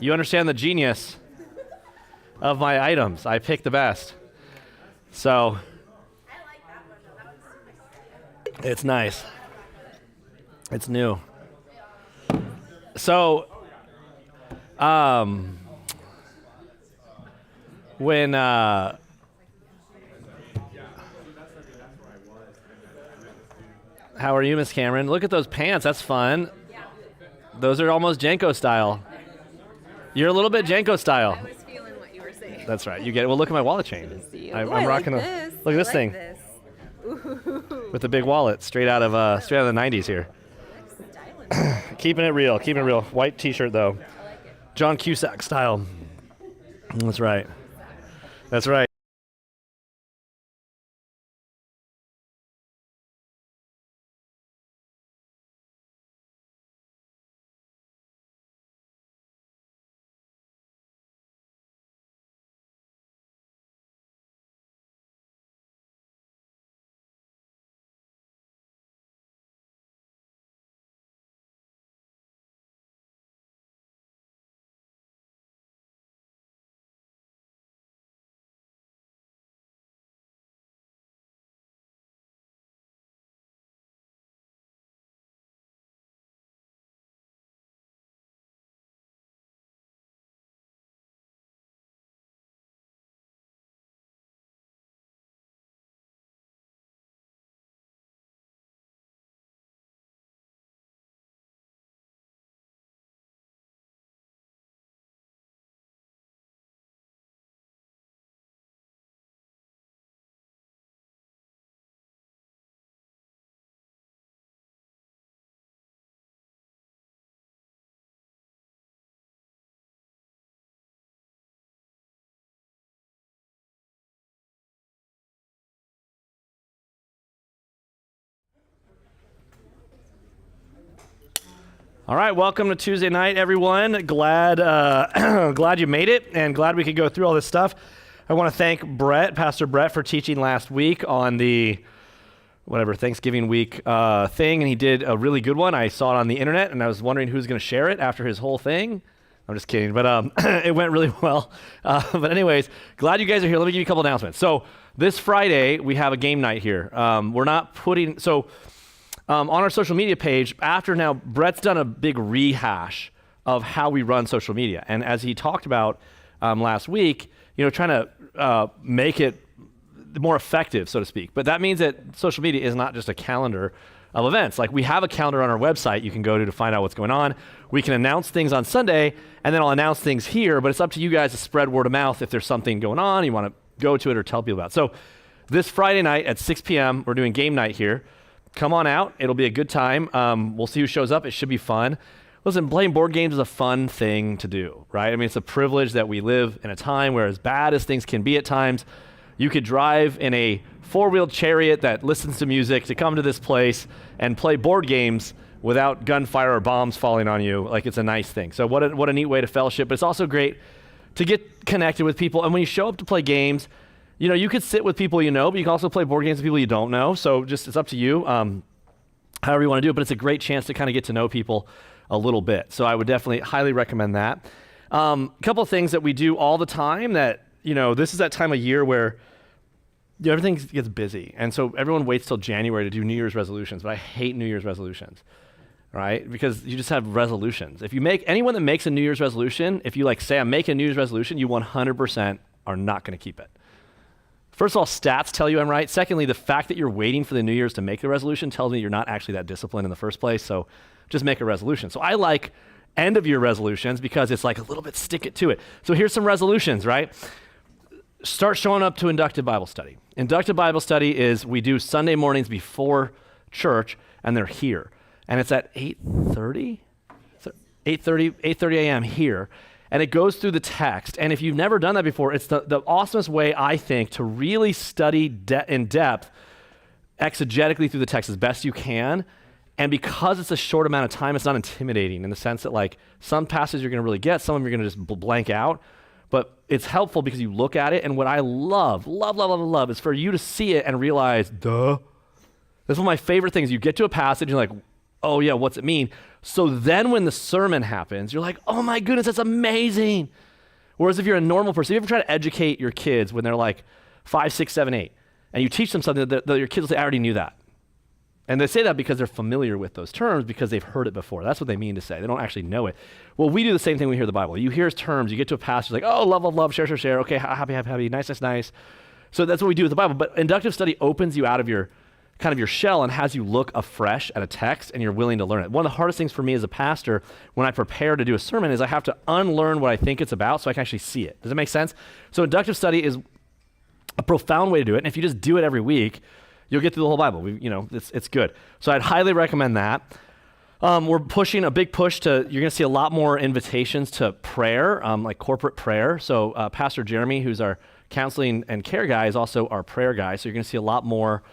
You understand the genius of my items. I pick the best. So it's nice. It's new. So when how are you, Miss Cameron? Look at those pants. That's fun. Those are almost Jenko style. You're a little bit Jenko style. I was feeling what you were saying. That's right. You get it. Well, look at my wallet chain. I'm rocking this. Look at this thing This. with the big wallet, straight out of the '90s here. Keeping it real. Keeping it real. White T-shirt though. I like it. John Cusack style. That's right. That's right. All right, welcome to Tuesday night, everyone. Glad glad you made it, and glad we could go through all this stuff. I want to thank Brett, Pastor Brett, for teaching last week on the Thanksgiving week thing, and he did a really good one. I saw it on the internet, and I was wondering who's going to share it after his whole thing. I'm just kidding, but it went really well. But anyways, glad you guys are here. Let me give you a couple announcements. So this Friday, we have a game night here. We're not putting... on our social media page, after now, Brett's done a big rehash of how we run social media. And as he talked about last week, trying to make it more effective, so to speak. But that means that social media is not just a calendar of events. Like, we have a calendar on our website you can go to find out what's going on. We can announce things on Sunday, and then I'll announce things here, but it's up to you guys to spread word of mouth if there's something going on, you want to go to it or tell people about it. So this Friday night at 6 p.m., we're doing game night here. Come on out. It'll be a good time. We'll see who shows up. It should be fun. Listen, playing board games is a fun thing to do, right? I mean, it's a privilege that we live in a time where, as bad as things can be at times, you could drive in a four-wheeled chariot that listens to music to come to this place and play board games without gunfire or bombs falling on you. Like, it's a nice thing. So what a neat way to fellowship. But it's also great to get connected with people. And when you show up to play games, you could sit with people but you can also play board games with people you don't know. So it's up to you, however you want to do it. But it's a great chance to kind of get to know people a little bit. So I would definitely highly recommend that. A couple of things that we do all the time that, this is that time of year where everything gets busy. And so everyone waits till January to do New Year's resolutions. But I hate New Year's resolutions, right? Because you just have resolutions. If you anyone that makes a New Year's resolution, if you say, I'm making a New Year's resolution, you 100% are not going to keep it. First of all, stats tell you I'm right. Secondly, the fact that you're waiting for the New Year's to make the resolution tells me you're not actually that disciplined in the first place, so just make a resolution. So I like end of year resolutions because it's like a little bit stick it to it. So here's some resolutions, right? Start showing up to inductive Bible study. Inductive Bible study is we do Sunday mornings before church, and they're here. And it's at 8:30 a.m. here. And it goes through the text. And if you've never done that before, it's the awesomest way, I think, to really study in depth exegetically through the text as best you can. And because it's a short amount of time, it's not intimidating in the sense that some passages you're going to really get, some of them you're going to just blank out. But it's helpful because you look at it. And what I love is for you to see it and realize, duh. That's one of my favorite things. You get to a passage and you're like, oh yeah, what's it mean? So then when the sermon happens, you're like, oh my goodness, that's amazing. Whereas if you're a normal person, if you ever try to educate your kids when they're like 5, 6, 7, 8, and you teach them something that your kids will say, I already knew that. And they say that because they're familiar with those terms because they've heard it before. That's what they mean to say. They don't actually know it. Well, we do the same thing when we hear the Bible. You hear terms, you get to a passage like, oh, love, love, love, share, share, share. Okay, happy, happy, happy, nice, nice, nice. So that's what we do with the Bible. But inductive study opens you out of your kind of your shell and has you look afresh at a text and you're willing to learn it. One of the hardest things for me as a pastor when I prepare to do a sermon is I have to unlearn what I think it's about so I can actually see it. Does that make sense? So inductive study is a profound way to do it. And if you just do it every week, you'll get through the whole Bible. It's good. So I'd highly recommend that. We're pushing a big push to, you're going to see a lot more invitations to prayer, like corporate prayer. So Pastor Jeremy, who's our counseling and care guy, is also our prayer guy. So you're going to see a lot more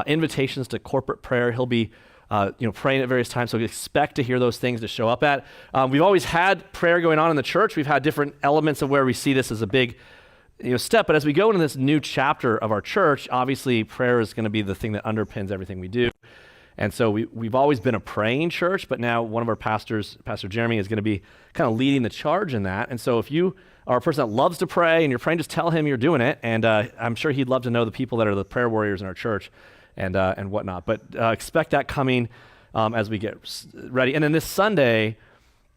invitations to corporate prayer. He'll be praying at various times, so expect to hear those things to show up at. We've always had prayer going on in the church. We've had different elements of where we see this as a big step, but as we go into this new chapter of our church, obviously prayer is going to be the thing that underpins everything we do. And so we've always been a praying church, but now one of our pastors, Pastor Jeremy, is going to be kind of leading the charge in that. And so if you are a person that loves to pray and you're praying, just tell him you're doing it. And I'm sure he'd love to know the people that are the prayer warriors in our church and whatnot. But expect that coming as we get ready. And then this Sunday,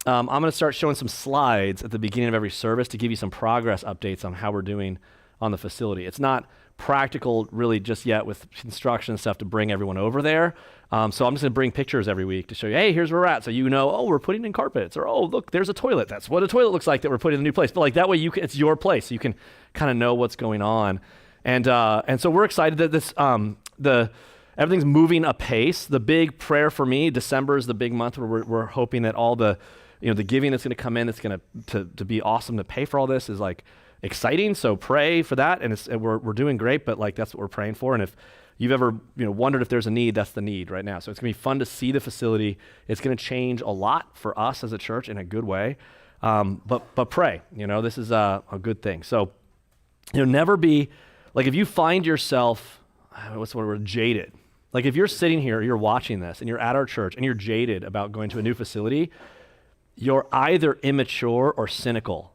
I'm going to start showing some slides at the beginning of every service to give you some progress updates on how we're doing on the facility. It's not practical really just yet with construction and stuff to bring everyone over there. So I'm just going to bring pictures every week to show you, hey, here's where we're at. So oh, we're putting in carpets, or oh, look, there's a toilet. That's what a toilet looks like that we're putting in a new place. But like that way it's your place. So you can kind of know what's going on. And so we're excited that this, everything's moving apace. The big prayer for me, December is the big month where we're hoping that all the giving that's going to come in, that's going to be awesome to pay for all this is like exciting. So pray for that. And we're doing great, but like that's what we're praying for. And if you've ever wondered if there's a need, that's the need right now. So it's going to be fun to see the facility. It's going to change a lot for us as a church in a good way. But pray. This is a good thing. So never be like if you find yourself, what's the word, jaded. Like if you're sitting here, you're watching this, and you're at our church, and you're jaded about going to a new facility, you're either immature or cynical.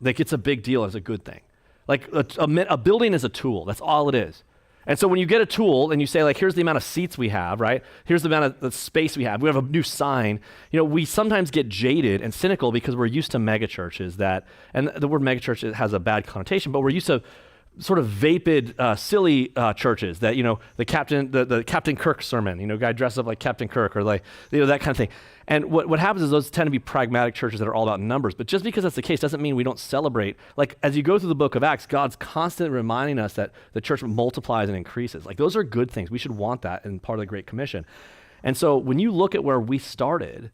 Like it's a big deal as a good thing. Like a building is a tool. That's all it is. And so when you get a tool and you say like, here's the amount of seats we have, right? Here's the amount of the space we have. We have a new sign. We sometimes get jaded and cynical because we're used to mega churches and the word mega church has a bad connotation, but we're used to sort of vapid, silly churches that, the Captain Kirk sermon, guy dressed up like Captain Kirk or like, that kind of thing. And what happens is those tend to be pragmatic churches that are all about numbers. But just because that's the case doesn't mean we don't celebrate. Like as you go through the book of Acts, God's constantly reminding us that the church multiplies and increases. Like those are good things. We should want that in part of the Great Commission. And so when you look at where we started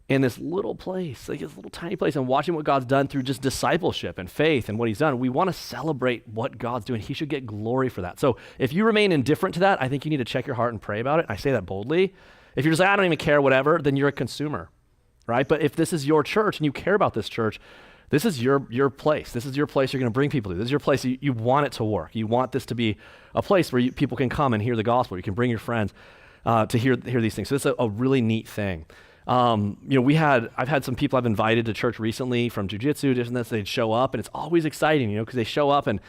in this little place, like this little tiny place, and watching what God's done through just discipleship and faith and what he's done, we want to celebrate what God's doing. He should get glory for that. So if you remain indifferent to that, I think you need to check your heart and pray about it. I say that boldly. If you're just like, I don't even care, whatever, then you're a consumer, right? But if this is your church and you care about this church, this is your place. This is your place you're going to bring people to. This is your place. You want it to work. You want this to be a place where people can come and hear the gospel. You can bring your friends to hear these things. So it's a really neat thing. I've had some people I've invited to church recently from jiu-jitsu, different this, they'd show up, and it's always exciting, because they show up and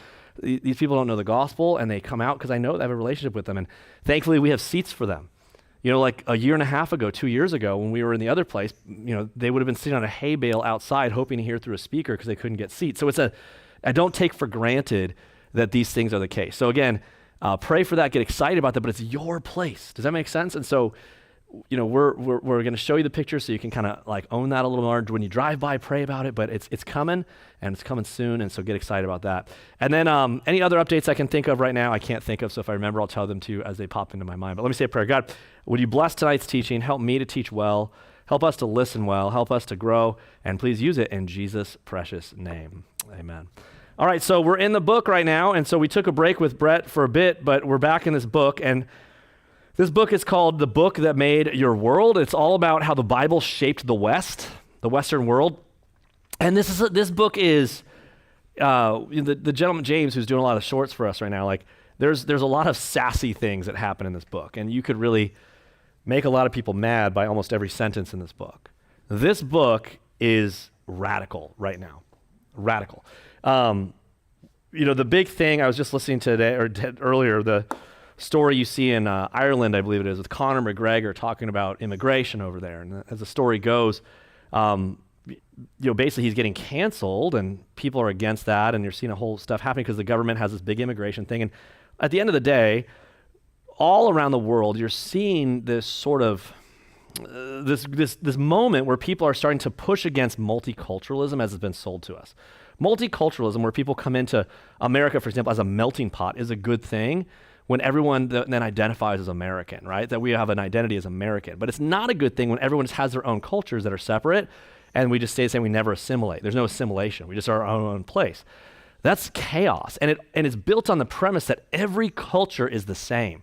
these people don't know the gospel, and they come out because I know they have a relationship with them, and thankfully we have seats for them. Like a year and a half ago, 2 years ago, when we were in the other place, they would have been sitting on a hay bale outside hoping to hear through a speaker because they couldn't get seats. So I don't take for granted that these things are the case. So again, pray for that, get excited about that, but it's your place. Does that make sense? And so, we're going to show you the picture so you can kind of like own that a little more. When you drive by, pray about it, but it's coming, and it's coming soon, and so get excited about that. And then any other updates I can think of right now, I can't think of, so if I remember, I'll tell them to you as they pop into my mind. But let me say a prayer. God, would you bless tonight's teaching? Help me to teach well. Help us to listen well. Help us to grow, and please use it in Jesus' precious name. Amen. All right, so we're in the book right now, and so we took a break with Brett for a bit, but we're back in this book, and this book is called The Book That Made Your World. It's all about how the Bible shaped the West, the Western world. And this book is, the gentleman James, who's doing a lot of shorts for us right now, like there's a lot of sassy things that happen in this book. And you could really make a lot of people mad by almost every sentence in this book. This book is radical right now. Radical. The big thing I was just listening to today or earlier, the story you see in Ireland, I believe it is, with Conor McGregor talking about immigration over there. And as the story goes, basically he's getting canceled and people are against that, and you're seeing a whole stuff happening because the government has this big immigration thing. And at the end of the day, all around the world, you're seeing this sort of this moment where people are starting to push against multiculturalism as it's been sold to us. Multiculturalism, where people come into America, for example, as a melting pot, is a good thing when everyone then identifies as American, right? That we have an identity as American. But it's not a good thing when everyone just has their own cultures that are separate and we just stay the same, we never assimilate. There's no assimilation. We just are our own place. That's chaos. And it's built on the premise that every culture is the same.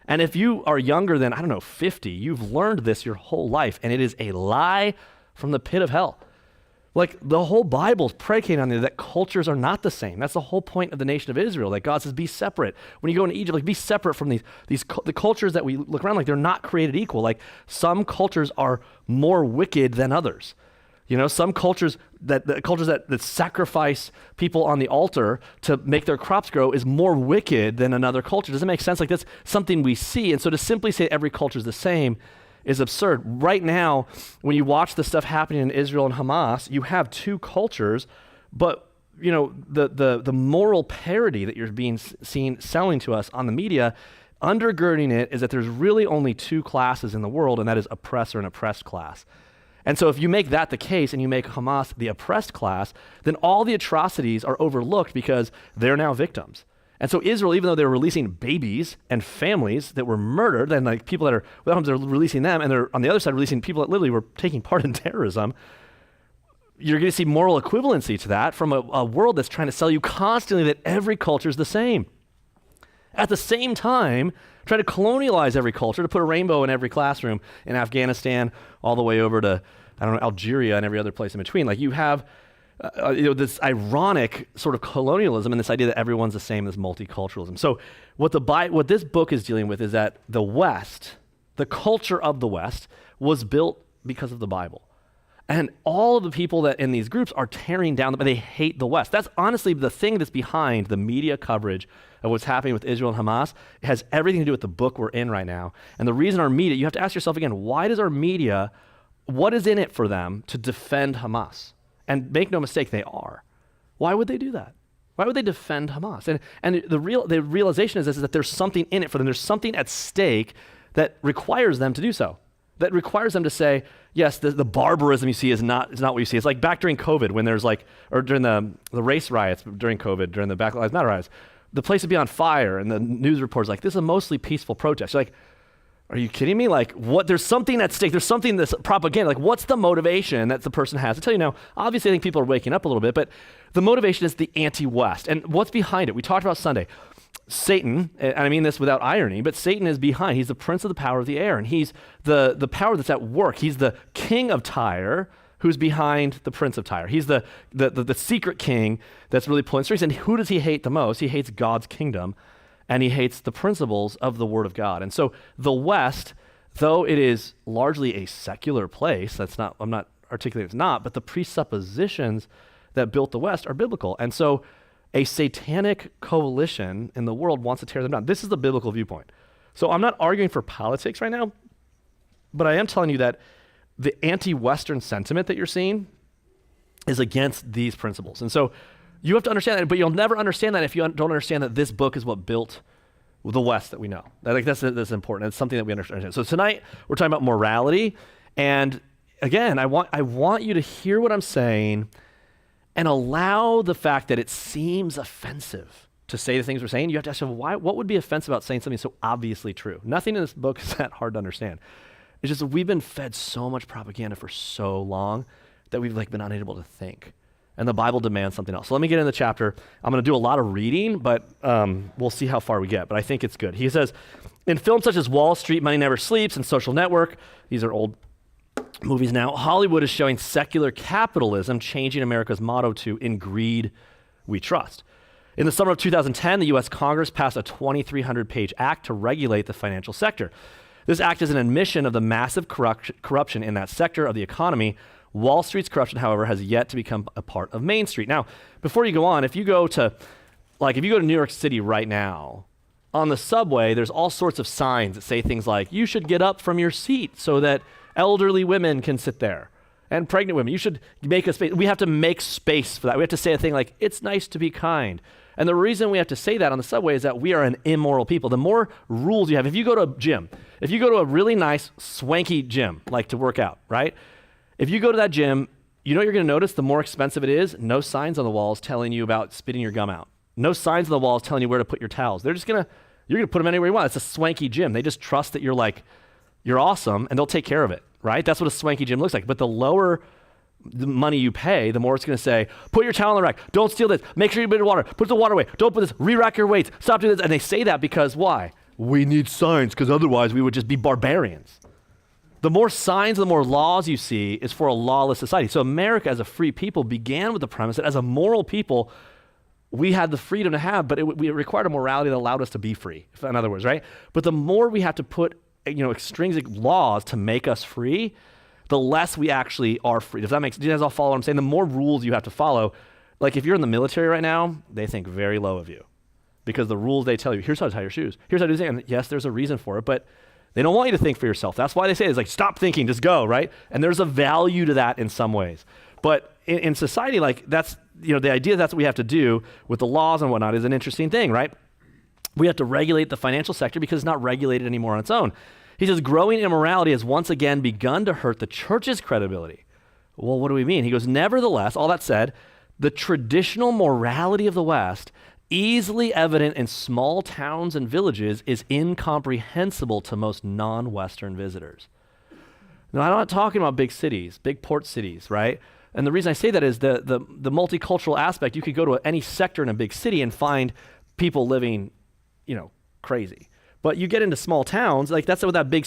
And if you are younger than, 50, you've learned this your whole life, and it is a lie from the pit of hell. Like, the whole Bible is predicated on that cultures are not the same. That's the whole point of the nation of Israel, that God says, be separate. When you go into Egypt, be separate from the cultures that we look around, they're not created equal. Like, some cultures are more wicked than others. Some cultures that sacrifice people on the altar to make their crops grow is more wicked than another culture. Does it make sense? Like, that's something we see. And so to simply say every culture is the same is absurd. Right now, when you watch the stuff happening in Israel and Hamas, you have two cultures, but the moral parity that you're being seen selling to us on the media, undergirding it is that there's really only two classes in the world, and that is oppressor and oppressed class. And so if you make that the case and you make Hamas the oppressed class, then all the atrocities are overlooked because they're now victims. And so Israel, even though they're releasing babies and families that were murdered, then like people that are without homes, they're releasing them, and they're on the other side releasing people that literally were taking part in terrorism. You're going to see moral equivalency to that from a world that's trying to sell you constantly that every culture is the same. At the same time, try to colonialize every culture, to put a rainbow in every classroom in Afghanistan all the way over to, Algeria and every other place in between. Like, you have this ironic sort of colonialism and this idea that everyone's the same as multiculturalism. So what this book is dealing with is that the West, the culture of the West, was built because of the Bible. And all of the people that in these groups are tearing down, they hate the West. That's honestly the thing that's behind the media coverage of what's happening with Israel and Hamas. It has everything to do with the book we're in right now. And the reason our media, you have to ask yourself again, why does our media, what is in it for them to defend Hamas? And make no mistake, they are. Why would they do that? Why would they defend Hamas? And the realization is that there's something in it for them. There's something at stake that requires them to do so. That requires them to say, yes, the barbarism you see is not what you see. It's like back during COVID when there's or during the race riots during COVID, during the Black Lives Matter riots, the place would be on fire and the news reports like, this is a mostly peaceful protest. You're like, are you kidding me? Like, what? There's something at stake. There's something that's propaganda. Like, what's the motivation that the person has? I tell you now, obviously I think people are waking up a little bit, but the motivation is the anti-West. And what's behind it? We talked about Sunday. Satan, and I mean this without irony, but Satan is behind. He's the prince of the power of the air, and he's the power that's at work. He's the king of Tyre who's behind the prince of Tyre. He's the secret king that's really pulling strings. And who does he hate the most? He hates God's kingdom, and he hates the principles of the Word of God. And so the West, though it is largely a secular place, I'm not articulating it's not, but the presuppositions that built the West are biblical. And so a satanic coalition in the world wants to tear them down. This is the biblical viewpoint. So I'm not arguing for politics right now, but I am telling you that the anti-Western sentiment that you're seeing is against these principles. And so you have to understand that, but you'll never understand that if you don't understand that this book is what built the West that we know. That's important. It's something that we understand. So tonight we're talking about morality. And again, I want you to hear what I'm saying and allow the fact that it seems offensive to say the things we're saying. You have to ask yourself, what would be offensive about saying something so obviously true? Nothing in this book is that hard to understand. It's just that we've been fed so much propaganda for so long that we've been unable to think. And the Bible demands something else. So let me get in the chapter. I'm going to do a lot of reading, but we'll see how far we get. But I think it's good. He says, in films such as Wall Street, Money Never Sleeps, and Social Network, these are old movies now, Hollywood is showing secular capitalism changing America's motto to "In greed we trust." In the summer of 2010, the U.S. Congress passed a 2,300-page act to regulate the financial sector. This act is an admission of the massive corruption in that sector of the economy. Wall Street's corruption, however, has yet to become a part of Main Street. Now, before you go on, if you go to New York City right now, on the subway, there's all sorts of signs that say things like, you should get up from your seat so that elderly women can sit there, and pregnant women. You should make a space. We have to make space for that. We have to say a thing like, it's nice to be kind. And the reason we have to say that on the subway is that we are an immoral people. The more rules you have, if you go to a gym, if you go to a really nice, swanky gym, like to work out, right? If you go to that gym, you know what you're going to notice the more expensive it is? No signs on the walls telling you about spitting your gum out. No signs on the walls telling you where to put your towels. You're going to put them anywhere you want. It's a swanky gym. They just trust that you're awesome, and they'll take care of it, right? That's what a swanky gym looks like. But the lower the money you pay, the more it's going to say, put your towel on the rack, don't steal this, make sure you put it in water, put the water away, don't put this, re-rack your weights, stop doing this. And they say that because why? We need signs, because otherwise we would just be barbarians. The more signs, the more laws you see is for a lawless society. So America as a free people began with the premise that as a moral people, we had the freedom to have, but it required a morality that allowed us to be free, in other words, right? But the more we have to put extrinsic laws to make us free, the less we actually are free. Do you guys all follow what I'm saying? The more rules you have to follow. Like if you're in the military right now, they think very low of you because the rules they tell you, here's how to tie your shoes, here's how to do this. And yes, there's a reason for it, but they don't want you to think for yourself. That's why they say it's like, stop thinking, just go, right? And there's a value to that in some ways. But in society, like that's, the idea that's what we have to do with the laws and whatnot is an interesting thing, right? We have to regulate the financial sector because it's not regulated anymore on its own. He says, growing immorality has once again begun to hurt the church's credibility. Well, what do we mean? He goes, nevertheless, all that said, the traditional morality of the West, easily evident in small towns and villages, is incomprehensible to most non-Western visitors. Now, I'm not talking about big cities, big port cities, right? And the reason I say that is the multicultural aspect. You could go to any sector in a big city and find people living, crazy. But you get into small towns, like that's what that big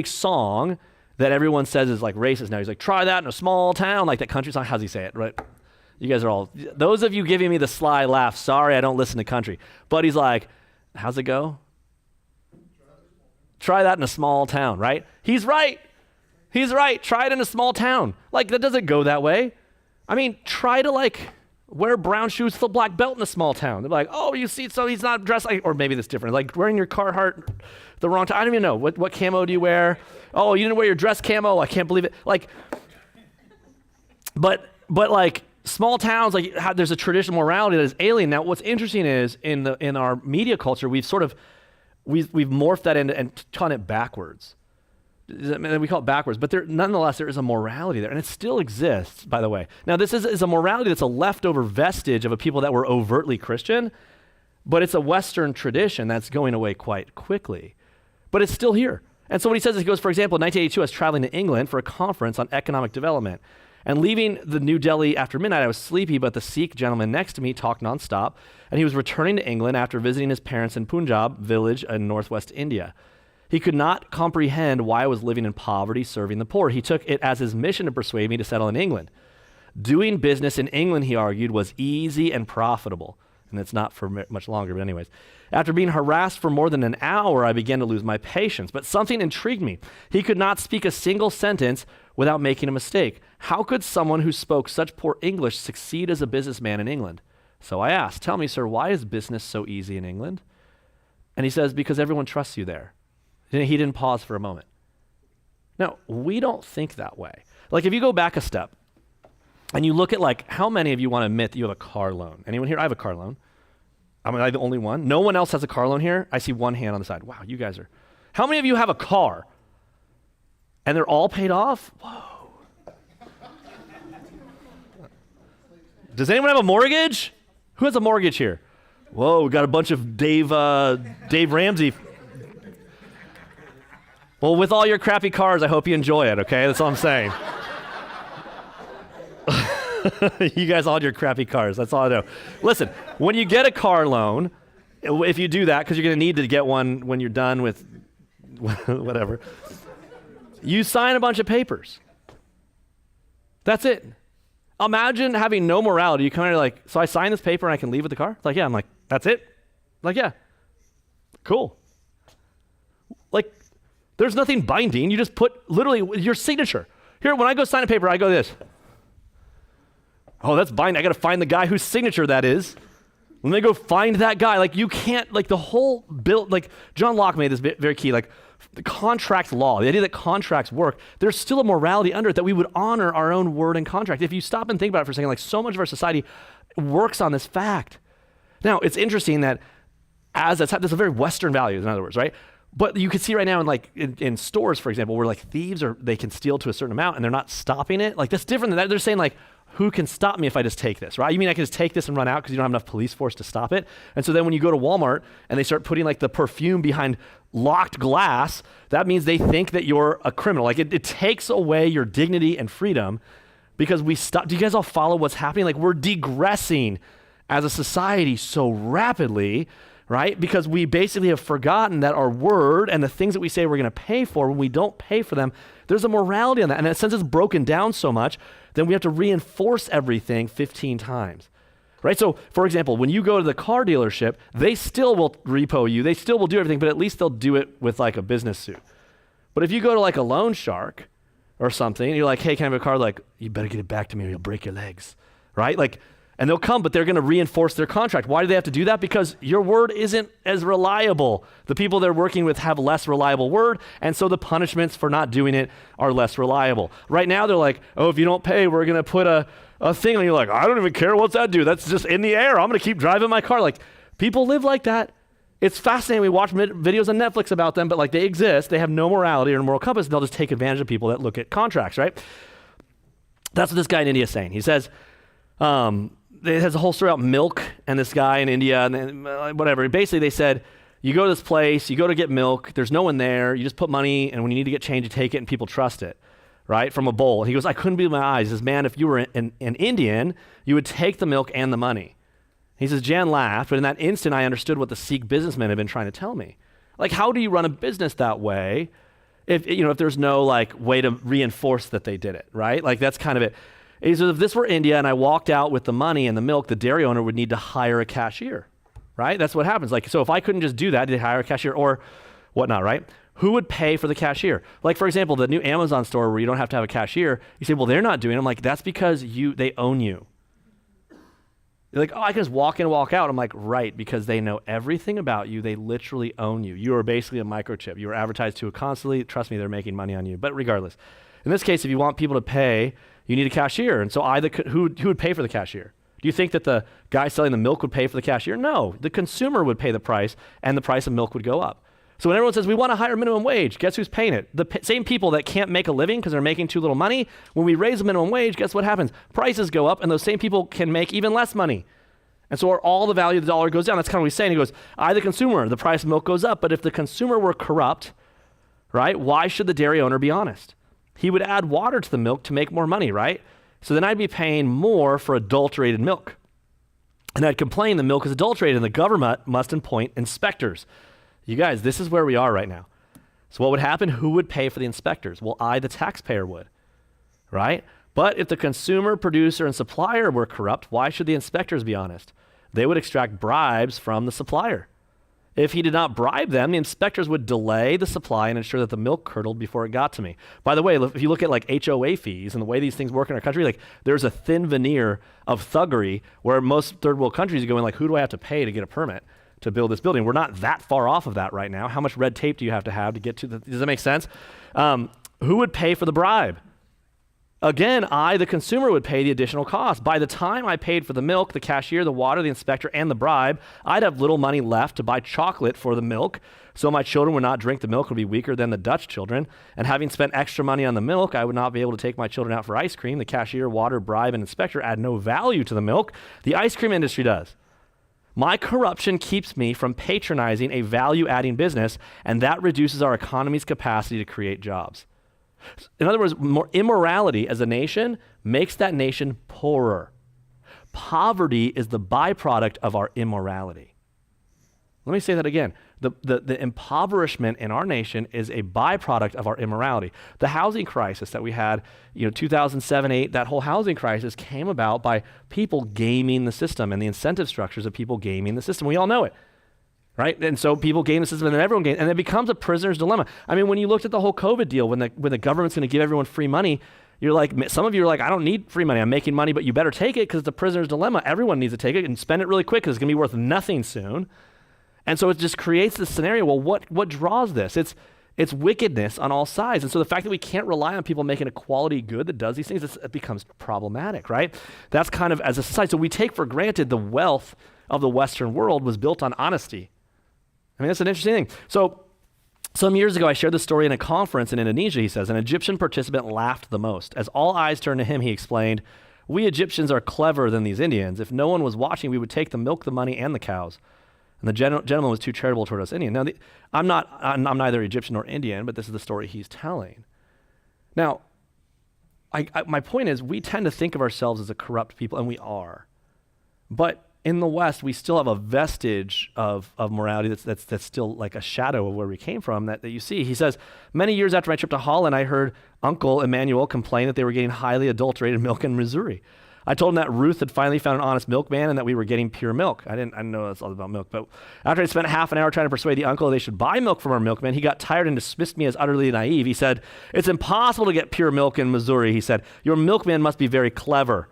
song that everyone says is like racist now. He's like, try that in a small town, like that country song. How's he say it, right? You guys are all, those of you giving me the sly laugh, sorry I don't listen to country. But he's like, how's it go? Try that in a small town, right? He's right. Try it in a small town. Like that doesn't go that way. I mean, try to wear brown shoes with a black belt in a small town. They're like, oh, you see, so he's not dressed like, or maybe that's different. Like wearing your Carhartt the wrong time. I don't even know. What camo do you wear? Oh, you didn't wear your dress camo? I can't believe it. But small towns, there's a traditional morality that is alien. Now, what's interesting is in our media culture, we've morphed that into and turned it backwards. We call it backwards, but nonetheless, there is a morality there, and it still exists, by the way. Now, this is a morality that's a leftover vestige of a people that were overtly Christian, but it's a Western tradition that's going away quite quickly. But it's still here. And so what he says is, he goes, for example, in 1982, I was traveling to England for a conference on economic development. And leaving the New Delhi after midnight, I was sleepy, but the Sikh gentleman next to me talked nonstop, and he was returning to England after visiting his parents in Punjab village in northwest India. He could not comprehend why I was living in poverty, serving the poor. He took it as his mission to persuade me to settle in England. Doing business in England, he argued, was easy and profitable. And it's not for much longer, but anyways. After being harassed for more than an hour, I began to lose my patience. But something intrigued me. He could not speak a single sentence without making a mistake. How could someone who spoke such poor English succeed as a businessman in England? So I asked, tell me, sir, why is business so easy in England? And he says, because everyone trusts you there. He didn't pause for a moment. Now, we don't think that way. Like if you go back a step and you look at how many of you want to admit that you have a car loan? Anyone here? I have a car loan. Am I the only one? No one else has a car loan here? I see one hand on the side. Wow, you guys are. How many of you have a car and they're all paid off? Whoa. Does anyone have a mortgage? Who has a mortgage here? Whoa, we got a bunch of Dave Ramsey. Well, with all your crappy cars, I hope you enjoy it, okay? That's all I'm saying. You guys all had your crappy cars. That's all I know. Listen, when you get a car loan, if you do that, because you're going to need to get one when you're done with whatever, you sign a bunch of papers. That's it. Imagine having no morality. You come in and so I sign this paper and I can leave with the car? It's like, yeah. I'm like, that's it? Like, yeah. Cool. Like, there's nothing binding. You just put literally your signature. Here, when I go sign a paper, I go this. Oh, that's binding. I got to find the guy whose signature that is. When they go find that guy, like you can't, like the whole bill, like John Locke made this very key, like the contract law, the idea that contracts work, there's still a morality under it that we would honor our own word and contract. If you stop and think about it for a second, like so much of our society works on this fact. Now, it's interesting that there's a very Western value, in other words, right? But you can see right now in stores, for example, where like thieves they can steal to a certain amount and they're not stopping it. Like that's different than that. They're saying like, who can stop me if I just take this, right? You mean I can just take this and run out because you don't have enough police force to stop it? And so then when you go to Walmart and they start putting like the perfume behind locked glass, that means they think that you're a criminal. Like it takes away your dignity and freedom because we stop. Do you guys all follow what's happening? Like we're degressing as a society so rapidly, right? Because we basically have forgotten that our word and the things that we say we're going to pay for, when we don't pay for them, there's a morality on that. And since it's broken down so much, then we have to reinforce everything 15 times, right? So, for example, when you go to the car dealership, they still will repo you. They still will do everything, but at least they'll do it with like a business suit. But if you go to like a loan shark or something, and you're like, hey, can I have a car? Like, you better get it back to me or you'll break your legs, right? Like, and they'll come, but they're going to reinforce their contract. Why do they have to do that? Because your word isn't as reliable. The people they're working with have less reliable word, and so the punishments for not doing it are less reliable. Right now, they're like, oh, if you don't pay, we're going to put a thing on you. Like, I don't even care. What's that do? That's just in the air. I'm going to keep driving my car. Like, people live like that. It's fascinating. We watch videos on Netflix about them, but like they exist. They have no morality or a moral compass. They'll just take advantage of people that look at contracts, right? That's what this guy in India is saying. He says, it has a whole story about milk and this guy in India and whatever. Basically, they said, you go to this place, you go to get milk, there's no one there, you just put money, and when you need to get change, you take it, and people trust it, right, from a bowl. And he goes, I couldn't believe my eyes. He says, man, if you were an Indian, you would take the milk and the money. He says, Jan laughed, but in that instant, I understood what the Sikh businessmen had been trying to tell me. Like, how do you run a business that way if there's no, like, way to reinforce that they did it, right? Like, that's kind of it. He says, if this were India and I walked out with the money and the milk, the dairy owner would need to hire a cashier, right? That's what happens. Like, so if I couldn't just do that, they hire a cashier or whatnot, right? Who would pay for the cashier? Like, for example, the new Amazon store where you don't have to have a cashier, you say, well, they're not doing it. I'm like, that's because they own you. You're like, oh, I can just walk in and walk out. I'm like, right, because they know everything about you. They literally own you. You are basically a microchip. You are advertised to constantly. Trust me, they're making money on you. But regardless, in this case, if you want people to pay, you need a cashier. And so who would pay for the cashier? Do you think that the guy selling the milk would pay for the cashier? No, the consumer would pay the price, and the price of milk would go up. So when everyone says, we want a higher minimum wage, guess who's paying it? The same people that can't make a living because they're making too little money. When we raise the minimum wage, guess what happens? Prices go up, and those same people can make even less money. And so all the value of the dollar goes down. That's kind of what he's saying. He goes, I, the consumer, the price of milk goes up. But if the consumer were corrupt, right, why should the dairy owner be honest? He would add water to the milk to make more money, right? So then I'd be paying more for adulterated milk. And I'd complain the milk is adulterated and the government must appoint inspectors. You guys, this is where we are right now. So what would happen? Who would pay for the inspectors? Well, I, the taxpayer, would, right? But if the consumer, producer, and supplier were corrupt, why should the inspectors be honest? They would extract bribes from the supplier. If he did not bribe them, the inspectors would delay the supply and ensure that the milk curdled before it got to me. By the way, if you look at like HOA fees and the way these things work in our country, like there's a thin veneer of thuggery where most third world countries are going like, who do I have to pay to get a permit to build this building? We're not that far off of that right now. How much red tape do you have to get to does that make sense? Who would pay for the bribe? Again, I, the consumer, would pay the additional cost. By the time I paid for the milk, the cashier, the water, the inspector, and the bribe, I'd have little money left to buy chocolate for the milk, so my children would not drink the milk and be weaker than the Dutch children. And having spent extra money on the milk, I would not be able to take my children out for ice cream. The cashier, water, bribe, and inspector add no value to the milk. The ice cream industry does. My corruption keeps me from patronizing a value-adding business, and that reduces our economy's capacity to create jobs. In other words, more immorality as a nation makes that nation poorer. Poverty is the byproduct of our immorality. Let me say that again. The impoverishment in our nation is a byproduct of our immorality. The housing crisis that we had, 2007, 2008, that whole housing crisis came about by people gaming the system and the incentive structures of people gaming the system. We all know it, right? And so people game the system, and then everyone games, and it becomes a prisoner's dilemma. I mean, when you looked at the whole COVID deal, when the government's going to give everyone free money, you're like, some of you are like, I don't need free money. I'm making money, but you better take it because it's a prisoner's dilemma. Everyone needs to take it and spend it really quick because it's going to be worth nothing soon. And so it just creates this scenario. Well, what draws this? It's wickedness on all sides. And so the fact that we can't rely on people making a quality good that does these things, it becomes problematic, right? That's kind of as a society. So we take for granted the wealth of the Western world was built on honesty. I mean, that's an interesting thing. So some years ago, I shared this story in a conference in Indonesia, he says. An Egyptian participant laughed the most. As all eyes turned to him, he explained, "We Egyptians are cleverer than these Indians. If no one was watching, we would take the milk, the money, and the cows." And the gentleman was too charitable toward us Indian. Now, I'm neither Egyptian nor Indian, but this is the story he's telling. Now, my point is, we tend to think of ourselves as a corrupt people, and we are. But in the West, we still have a vestige of morality that's still like a shadow of where we came from that you see. He says, "Many years after my trip to Holland, I heard Uncle Emmanuel complain that they were getting highly adulterated milk in Missouri. I told him that Ruth had finally found an honest milkman and that we were getting pure milk." I didn't know that's all about milk, but after I spent half an hour trying to persuade the uncle they should buy milk from our milkman, he got tired and dismissed me as utterly naive. He said, "It's impossible to get pure milk in Missouri," he said. "Your milkman must be very clever.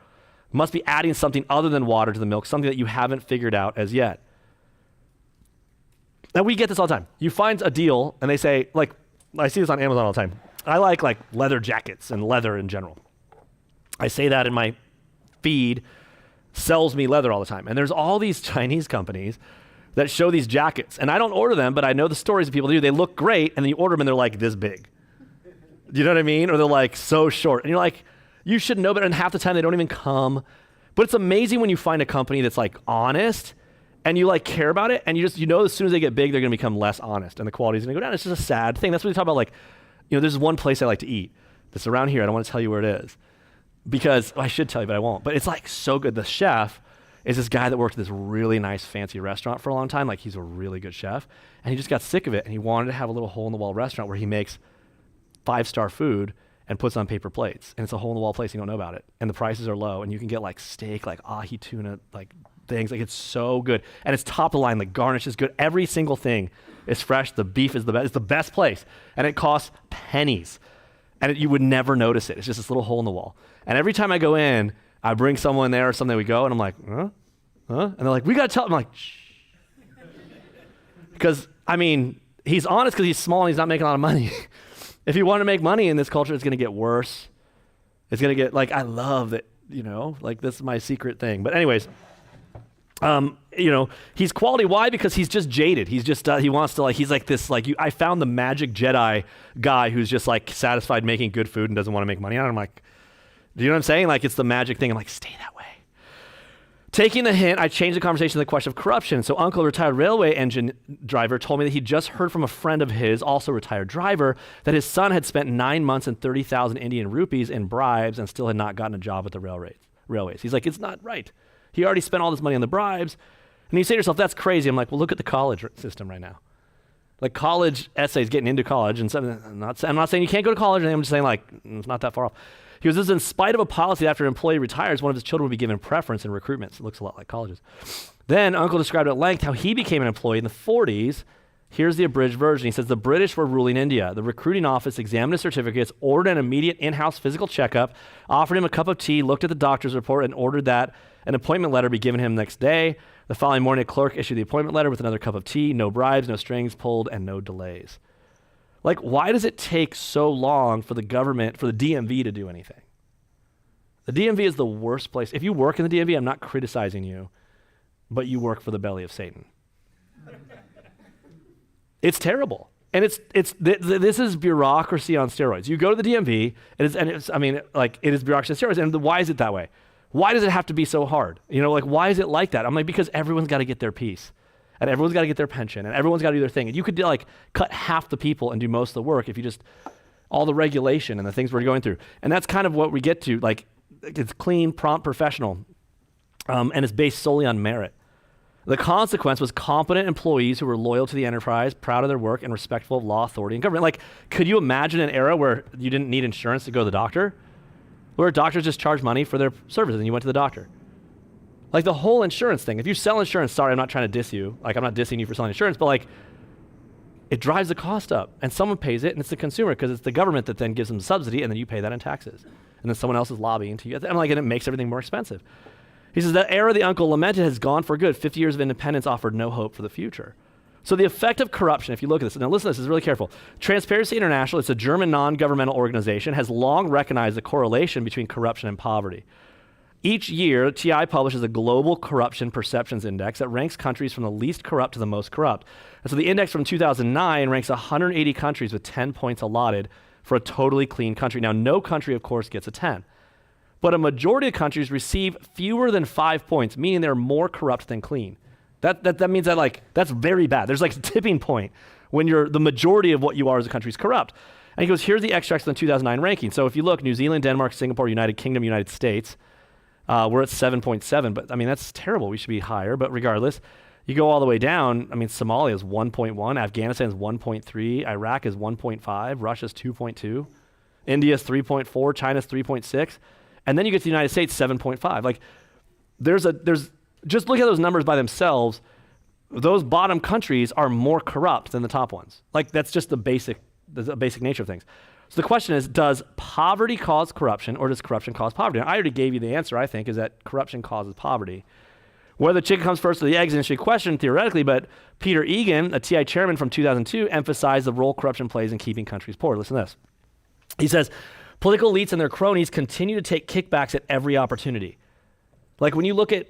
Must be adding something other than water to the milk, something that you haven't figured out as yet." Now, we get this all the time. You find a deal, and they say, like, I see this on Amazon all the time. I like leather jackets and leather in general. I say that in my feed, sells me leather all the time. And there's all these Chinese companies that show these jackets. And I don't order them, but I know the stories that people do. They look great, and then you order them, and they're like this big. Do you know what I mean? Or they're like so short. And you're like, you should know better, and half the time they don't even come. But it's amazing when you find a company that's like honest and you like care about it, and you know as soon as they get big, they're gonna become less honest and the quality is gonna go down. It's just a sad thing. That's what we talk about, like, there's one place I like to eat that's around here. I don't wanna tell you where it is because I should tell you, but I won't. But it's like so good. The chef is this guy that worked at this really nice fancy restaurant for a long time. Like, he's a really good chef, and he just got sick of it, and he wanted to have a little hole in the wall restaurant where he makes 5-star food and puts on paper plates, and it's a hole-in-the-wall place, you don't know about it, and the prices are low, and you can get like steak, like ahi tuna, like things, like it's so good, and it's top of the line, the garnish is good, every single thing is fresh, the beef is the best, it's the best place, and it costs pennies, and you would never notice it. It's just this little hole in the wall, and every time I go in, I bring someone there or something, we go, and I'm like, huh? And they're like, we gotta tell, I'm like, shh. Because, I mean, he's honest because he's small and he's not making a lot of money. If you want to make money in this culture, it's going to get worse. It's going to get, like, I love that, like, this is my secret thing. But anyways, he's quality. Why? Because he's just jaded. He's just, he wants to, like, he's like this, like, I found the magic Jedi guy who's just, like, satisfied making good food and doesn't want to make money on it. I'm like, do you know what I'm saying? Like, it's the magic thing. I'm like, stay that way. Taking the hint, I changed the conversation to the question of corruption. So Uncle, a retired railway engine driver, told me that he just heard from a friend of his, also a retired driver, that his son had spent 9 months and 30,000 Indian rupees in bribes and still had not gotten a job at the railways. He's like, it's not right. He already spent all this money on the bribes. And you say to yourself, that's crazy. I'm like, well, look at the college system right now. Like, college essays, getting into college, and I'm not saying you can't go to college, I'm just saying, like, it's not that far off. He goes, this is in spite of a policy that after an employee retires, one of his children will be given preference in recruitment. It looks a lot like colleges. Then Uncle described at length how he became an employee in the 40s. Here's the abridged version. He says, the British were ruling India. The recruiting office examined his certificates, ordered an immediate in-house physical checkup, offered him a cup of tea, looked at the doctor's report, and ordered that an appointment letter be given him the next day. The following morning, a clerk issued the appointment letter with another cup of tea, no bribes, no strings pulled, and no delays. Like, why does it take so long for the government, for the DMV to do anything? The DMV is the worst place. If you work in the DMV, I'm not criticizing you, but you work for the belly of Satan. It's terrible. And this is bureaucracy on steroids. You go to the DMV, it is bureaucracy on steroids. And why is it that way? Why does it have to be so hard? Why is it like that? I'm like, because everyone's got to get their piece. And everyone's got to get their pension. And everyone's got to do their thing. And you could cut half the people and do most of the work if you just, all the regulation and the things we're going through. And that's kind of what we get to. Like, it's clean, prompt, professional. And it's based solely on merit. The consequence was competent employees who were loyal to the enterprise, proud of their work, and respectful of law, authority, and government. Like, could you imagine an era where you didn't need insurance to go to the doctor? Where doctors just charged money for their services and you went to the doctor? Like the whole insurance thing. If you sell insurance, sorry, I'm not trying to diss you. Like I'm not dissing you for selling insurance, but like it drives the cost up and someone pays it and it's the consumer because it's the government that then gives them the subsidy and then you pay that in taxes. And then someone else is lobbying to you. And like, and it makes everything more expensive. He says, the era the uncle lamented has gone for good. 50 years of independence offered no hope for the future. So the effect of corruption, if you look at this, now listen to this, this is really careful. Transparency International, it's a German non-governmental organization, has long recognized the correlation between corruption and poverty. Each year, TI publishes a global corruption perceptions index that ranks countries from the least corrupt to the most corrupt. And so the index from 2009 ranks 180 countries with 10 points allotted for a totally clean country. Now, no country, of course, gets a 10. But a majority of countries receive fewer than 5 points, meaning they're more corrupt than clean. That means that like, that's very bad. There's like a tipping point when the majority of what you are as a country is corrupt. And he goes, here's the extracts from the 2009 ranking. So if you look, New Zealand, Denmark, Singapore, United Kingdom, United States, we're at 7.7, but I mean, that's terrible. We should be higher, but regardless, you go all the way down. I mean, Somalia is 1.1, Afghanistan is 1.3, Iraq is 1.5, Russia's 2.2, India's 3.4, China's 3.6, and then you get to the United States, 7.5. Like, there's just look at those numbers by themselves. Those bottom countries are more corrupt than the top ones. Like, that's just the basic nature of things. So the question is, does poverty cause corruption or does corruption cause poverty? And I already gave you the answer, I think, is that corruption causes poverty. Whether the chicken comes first or the egg is an interesting question theoretically, but Peter Egan, a TI chairman from 2002, emphasized the role corruption plays in keeping countries poor. Listen to this. He says, political elites and their cronies continue to take kickbacks at every opportunity. Like when you look at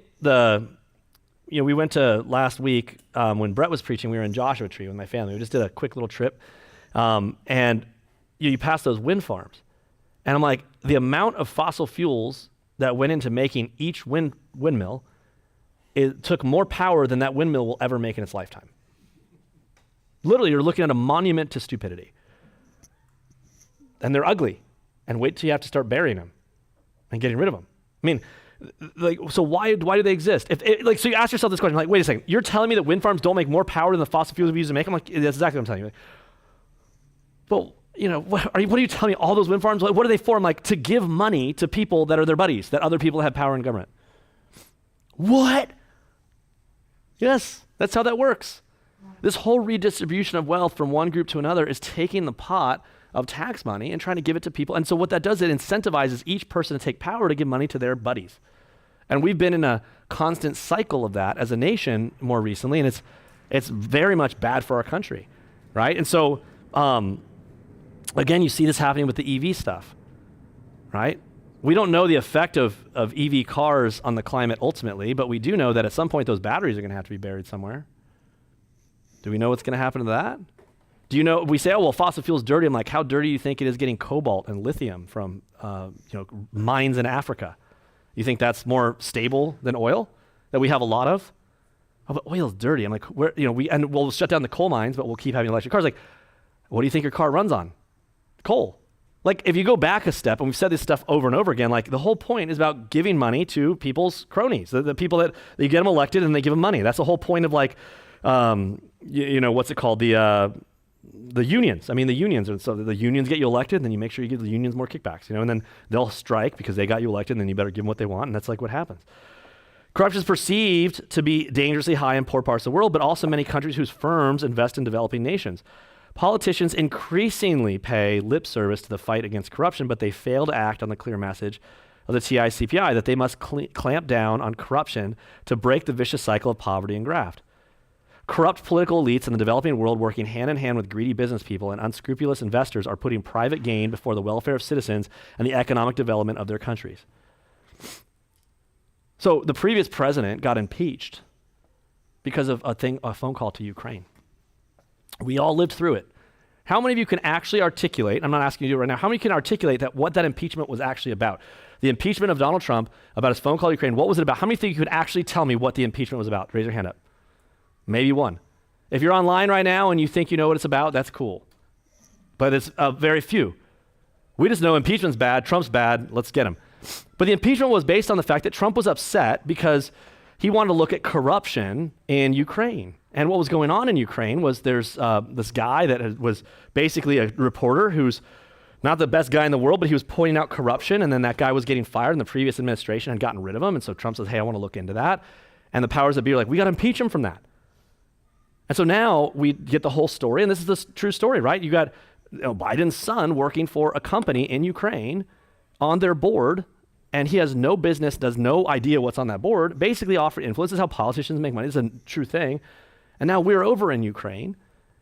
we went to last week when Brett was preaching, we were in Joshua Tree with my family. We just did a quick little trip. And you pass those wind farms. And I'm like, the amount of fossil fuels that went into making each windmill, it took more power than that windmill will ever make in its lifetime. Literally, you're looking at a monument to stupidity. And they're ugly. And wait till you have to start burying them and getting rid of them. I mean, like, so why do they exist? So you ask yourself this question, like, wait a second, you're telling me that wind farms don't make more power than the fossil fuels we use to make them? Like, that's exactly what I'm telling you. Well, what are you telling me? All those wind farms, like, what are they for? I'm like, to give money to people that are their buddies, that other people have power in government. What? Yes, that's how that works. This whole redistribution of wealth from one group to another is taking the pot of tax money and trying to give it to people. And so what that does, it incentivizes each person to take power to give money to their buddies. And we've been in a constant cycle of that as a nation more recently, and it's very much bad for our country, right? And so, again, you see this happening with the EV stuff, right? We don't know the effect of EV cars on the climate ultimately, but we do know that at some point those batteries are going to have to be buried somewhere. Do we know what's going to happen to that? Do you know, we say, oh, well, fossil fuel's dirty. I'm like, how dirty do you think it is getting cobalt and lithium from mines in Africa? You think that's more stable than oil that we have a lot of? Oh, but oil's dirty. I'm like, we'll shut down the coal mines, but we'll keep having electric cars. Like, what do you think your car runs on? Coal. Like, if you go back a step, and we've said this stuff over and over again, like the whole point is about giving money to people's cronies, the people that you get them elected and they give them money. That's the whole point of like, what's it called? The unions. I mean, the unions. So the unions get you elected, and then you make sure you give the unions more kickbacks, and then they'll strike because they got you elected, and then you better give them what they want, and that's like what happens. Corruption is perceived to be dangerously high in poor parts of the world, but also many countries whose firms invest in developing nations. Politicians increasingly pay lip service to the fight against corruption, but they fail to act on the clear message of the TI-CPI that they must clamp down on corruption to break the vicious cycle of poverty and graft. Corrupt political elites in the developing world working hand in hand with greedy business people and unscrupulous investors are putting private gain before the welfare of citizens and the economic development of their countries. So the previous president got impeached because of a phone call to Ukraine. We all lived through it. How many of you can actually articulate, I'm not asking you to do it right now, how many can articulate what that impeachment was actually about? The impeachment of Donald Trump about his phone call to Ukraine, what was it about? How many think you could actually tell me what the impeachment was about? Raise your hand up. Maybe one. If you're online right now and you think you know what it's about, that's cool. But it's very few. We just know impeachment's bad, Trump's bad, let's get him. But the impeachment was based on the fact that Trump was upset because he wanted to look at corruption in Ukraine. And what was going on in Ukraine was there's this guy that was basically a reporter who's not the best guy in the world, but he was pointing out corruption, and then that guy was getting fired, and the previous administration had gotten rid of him, and so Trump says, hey, I want to look into that. And the powers that be are like, we got to impeach him from that. And so now we get the whole story, and this is the true story, right? You got Biden's son working for a company in Ukraine on their board, and he has no business, does no idea what's on that board, basically offer influence. This is how politicians make money. This is a true thing. And now we're over in Ukraine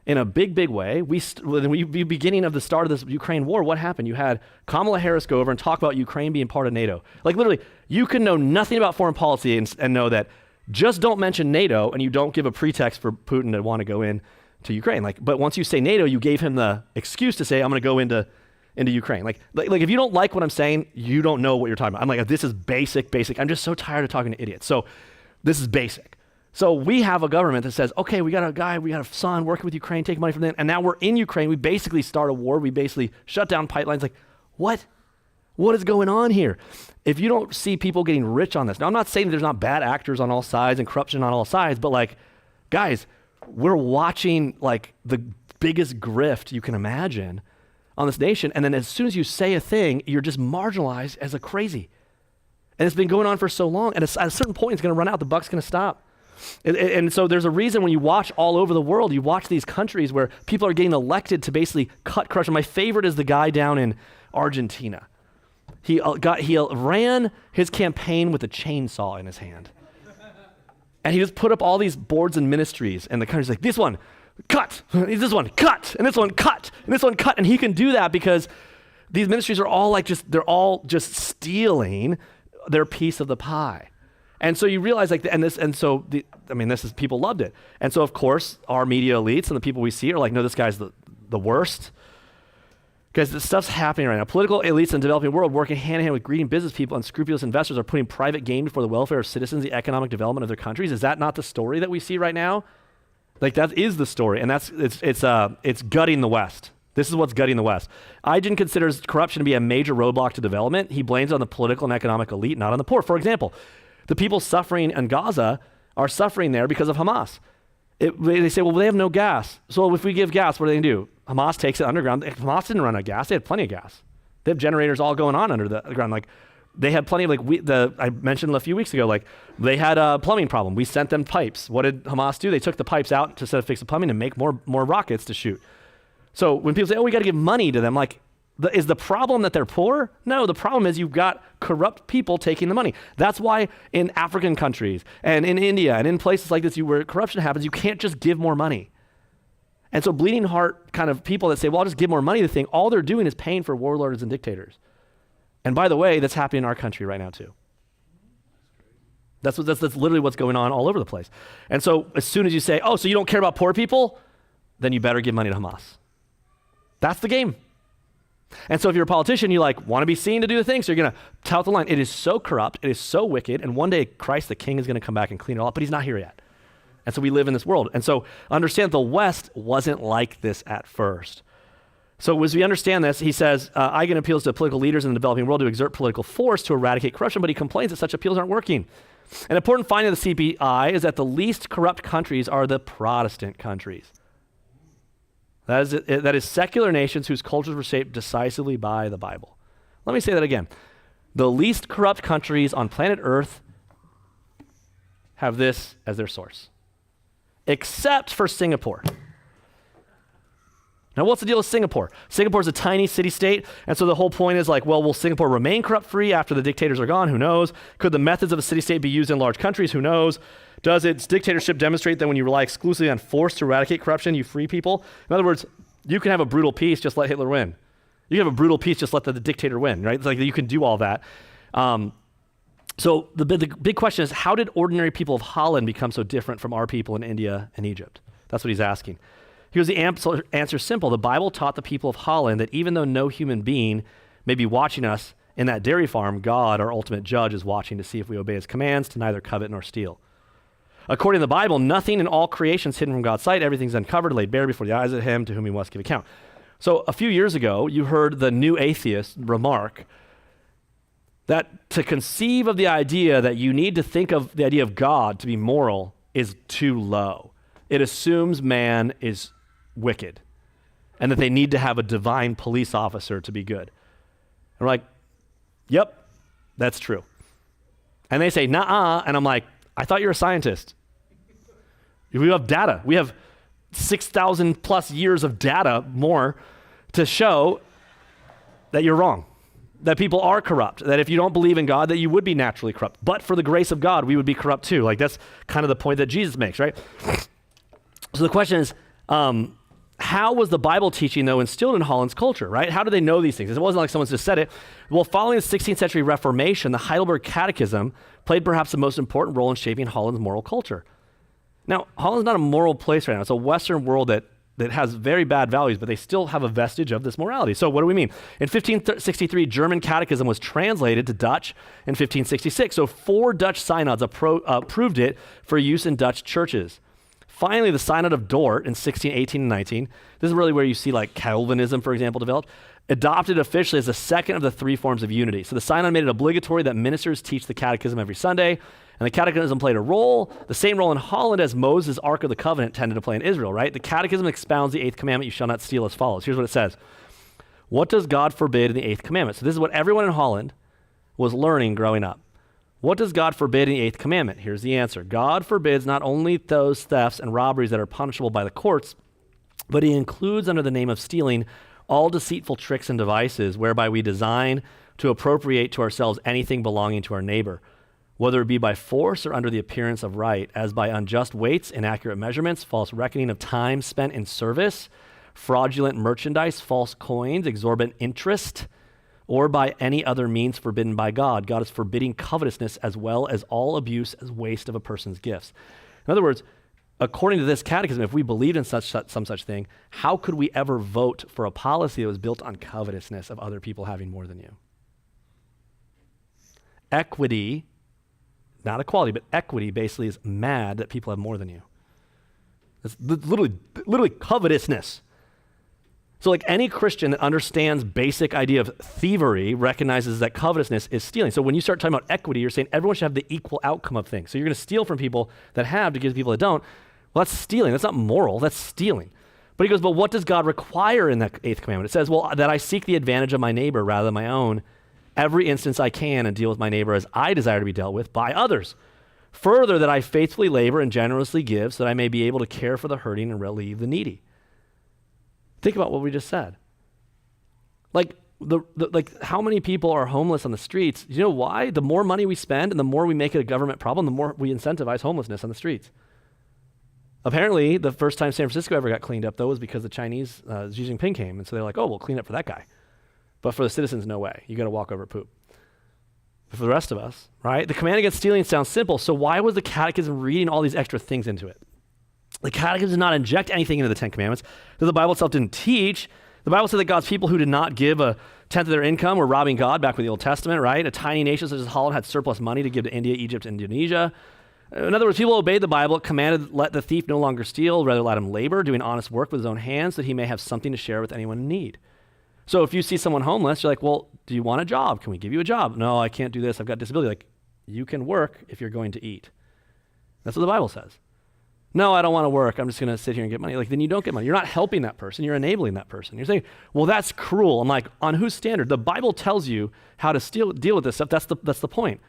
in a big, big way. The beginning of the start of this Ukraine war, what happened? You had Kamala Harris go over and talk about Ukraine being part of NATO. Like literally, you can know nothing about foreign policy and know that just don't mention NATO and you don't give a pretext for Putin to want to go in to Ukraine. But once you say NATO, you gave him the excuse to say, I'm going to go into Ukraine. Like if you don't like what I'm saying, you don't know what you're talking about. I'm like, this is basic. I'm just so tired of talking to idiots. So this is basic. So we have a government that says, okay, we got a son working with Ukraine, taking money from them, and now we're in Ukraine. We basically start a war. We basically shut down pipelines. Like, what? What is going on here? If you don't see people getting rich on this, now I'm not saying there's not bad actors on all sides and corruption on all sides, but like, guys, we're watching like the biggest grift you can imagine on this nation, and then as soon as you say a thing, you're just marginalized as a crazy. And it's been going on for so long, and at a certain point, it's going to run out. The buck's going to stop. And so there's a reason when you watch all over the world, you watch these countries where people are getting elected to basically cut corruption. My favorite is the guy down in Argentina. He ran his campaign with a chainsaw in his hand. And he just put up all these boards and ministries, and the country's like, this one, cut, this one, cut, and this one, cut, and this one, cut. And he can do that because these ministries are all like they're all just stealing their piece of the pie. And so you realize this is, people loved it. And so of course, our media elites and the people we see are like, no, this guy's the worst. Guys, this stuff's happening right now. Political elites in the developing world working hand in hand with greedy business people and scrupulous investors are putting private gain before the welfare of citizens, the economic development of their countries. Is that not the story that we see right now? Like that is the story, and it's gutting the West. This is what's gutting the West. Iden considers corruption to be a major roadblock to development. He blames it on the political and economic elite, not on the poor. For example, the people suffering in Gaza are suffering there because of Hamas. They say, well, they have no gas. So if we give gas, what do they do? Hamas takes it underground. Hamas didn't run out of gas. They had plenty of gas. They have generators all going on under the ground. Like they had plenty of I mentioned a few weeks ago, like they had a plumbing problem. We sent them pipes. What did Hamas do? They took the pipes out to instead of fix the plumbing and make more rockets to shoot. So when people say, oh, we got to give money to them, like, is the problem that they're poor? No, the problem is you've got corrupt people taking the money. That's why in African countries and in India and in places like this where corruption happens, you can't just give more money. And so bleeding heart kind of people that say, well, I'll just give more money to the thing, all they're doing is paying for warlords and dictators. And by the way, that's happening in our country right now too. That's literally what's going on all over the place. And so as soon as you say, oh, so you don't care about poor people, then you better give money to Hamas. That's the game. And so if you're a politician, you want to be seen to do the thing, so you're going to tout the line. It is so corrupt, it is so wicked, and one day Christ the King is going to come back and clean it all up, but he's not here yet. And so we live in this world. And so understand the West wasn't like this at first. So as we understand this, he says, Eigen appeals to political leaders in the developing world to exert political force to eradicate corruption, but he complains that such appeals aren't working. An important finding of the CPI is that the least corrupt countries are the Protestant countries. That is secular nations whose cultures were shaped decisively by the Bible. Let me say that again. The least corrupt countries on planet Earth have this as their source, except for Singapore. Now, what's the deal with Singapore? Singapore is a tiny city-state, and so the whole point is will Singapore remain corrupt-free after the dictators are gone? Who knows? Could the methods of a city-state be used in large countries? Who knows? Does its dictatorship demonstrate that when you rely exclusively on force to eradicate corruption, you free people? In other words, you can have a brutal peace, just let Hitler win. You can have a brutal peace, just let the dictator win, right? It's like you can do all that. So the big question is, how did ordinary people of Holland become so different from our people in India and Egypt? That's what he's asking. He goes, the answer is simple. The Bible taught the people of Holland that even though no human being may be watching us in that dairy farm, God, our ultimate judge, is watching to see if we obey his commands to neither covet nor steal. According to the Bible, nothing in all creation is hidden from God's sight. Everything's uncovered, laid bare before the eyes of him to whom he must give account. So a few years ago, you heard the new atheist remark that to conceive of the idea that you need to think of the idea of God to be moral is too low. It assumes man is wicked. and that they need to have a divine police officer to be good. And we're like, yep, that's true. And they say, nah, and I'm like, I thought you were a scientist. We have data. We have 6,000 plus years of data more to show that you're wrong, that people are corrupt, that if you don't believe in God, that you would be naturally corrupt. But for the grace of God, we would be corrupt too. Like that's kind of the point that Jesus makes, right? So the question is, how was the Bible teaching, though, instilled in Holland's culture, right? How do they know these things? It wasn't like someone just said it. Well, following the 16th century Reformation, the Heidelberg Catechism played perhaps the most important role in shaping Holland's moral culture. Now, Holland's not a moral place right now. It's a Western world that has very bad values, but they still have a vestige of this morality. So what do we mean? In 1563, German catechism was translated to Dutch in 1566. So 4 Dutch synods approved it for use in Dutch churches. Finally, the Synod of Dort in 1618 and 19, this is really where you see like Calvinism, for example, developed, adopted officially as the second of the 3 forms of unity. So the Synod made it obligatory that ministers teach the catechism every Sunday, and the catechism played the same role in Holland as Moses' Ark of the Covenant tended to play in Israel, right? The catechism expounds the 8th commandment, you shall not steal, as follows. Here's what it says. What does God forbid in the 8th commandment? So this is what everyone in Holland was learning growing up. What does God forbid in the 8th commandment? Here's the answer. God forbids not only those thefts and robberies that are punishable by the courts, but he includes under the name of stealing all deceitful tricks and devices whereby we design to appropriate to ourselves anything belonging to our neighbor, whether it be by force or under the appearance of right, as by unjust weights, inaccurate measurements, false reckoning of time spent in service, fraudulent merchandise, false coins, exorbitant interest, or by any other means forbidden by God. God is forbidding covetousness as well as all abuse as waste of a person's gifts. In other words, according to this catechism, if we believed in some such thing, how could we ever vote for a policy that was built on covetousness of other people having more than you? Equity, not equality, but equity basically is mad that people have more than you. It's literally covetousness. So like any Christian that understands basic idea of thievery recognizes that covetousness is stealing. So when you start talking about equity, you're saying everyone should have the equal outcome of things. So you're going to steal from people that have to give to people that don't. Well, that's stealing. That's not moral. That's stealing. But he goes, but what does God require in that 8th commandment? It says, well, that I seek the advantage of my neighbor rather than my own every instance I can and deal with my neighbor as I desire to be dealt with by others. Further, that I faithfully labor and generously give so that I may be able to care for the hurting and relieve the needy. Think about what we just said. Like how many people are homeless on the streets? You know why? The more money we spend and the more we make it a government problem, the more we incentivize homelessness on the streets. Apparently, the first time San Francisco ever got cleaned up, though, was because the Chinese, Xi Jinping came, and so they're like, oh, we'll clean up for that guy. But for the citizens, no way. You got to walk over poop. But for the rest of us, right? The command against stealing sounds simple, so why was the catechism reading all these extra things into it? The catechism did not inject anything into the 10 commandments that the Bible itself didn't teach. The Bible said that God's people who did not give a tenth of their income were robbing God back with the Old Testament, right? A tiny nation such as Holland had surplus money to give to India, Egypt, and Indonesia. In other words, people obeyed the Bible. It commanded, let the thief no longer steal, rather let him labor, doing honest work with his own hands, so that he may have something to share with anyone in need. So if you see someone homeless, you're like, well, do you want a job? Can we give you a job? No, I can't do this. I've got disability. Like, you can work if you're going to eat. That's what the Bible says. No, I don't want to work. I'm just going to sit here and get money. Like, then you don't get money. You're not helping that person. You're enabling that person. You're saying, well, that's cruel. I'm like, on whose standard? The Bible tells you how to deal with this stuff. That's the point.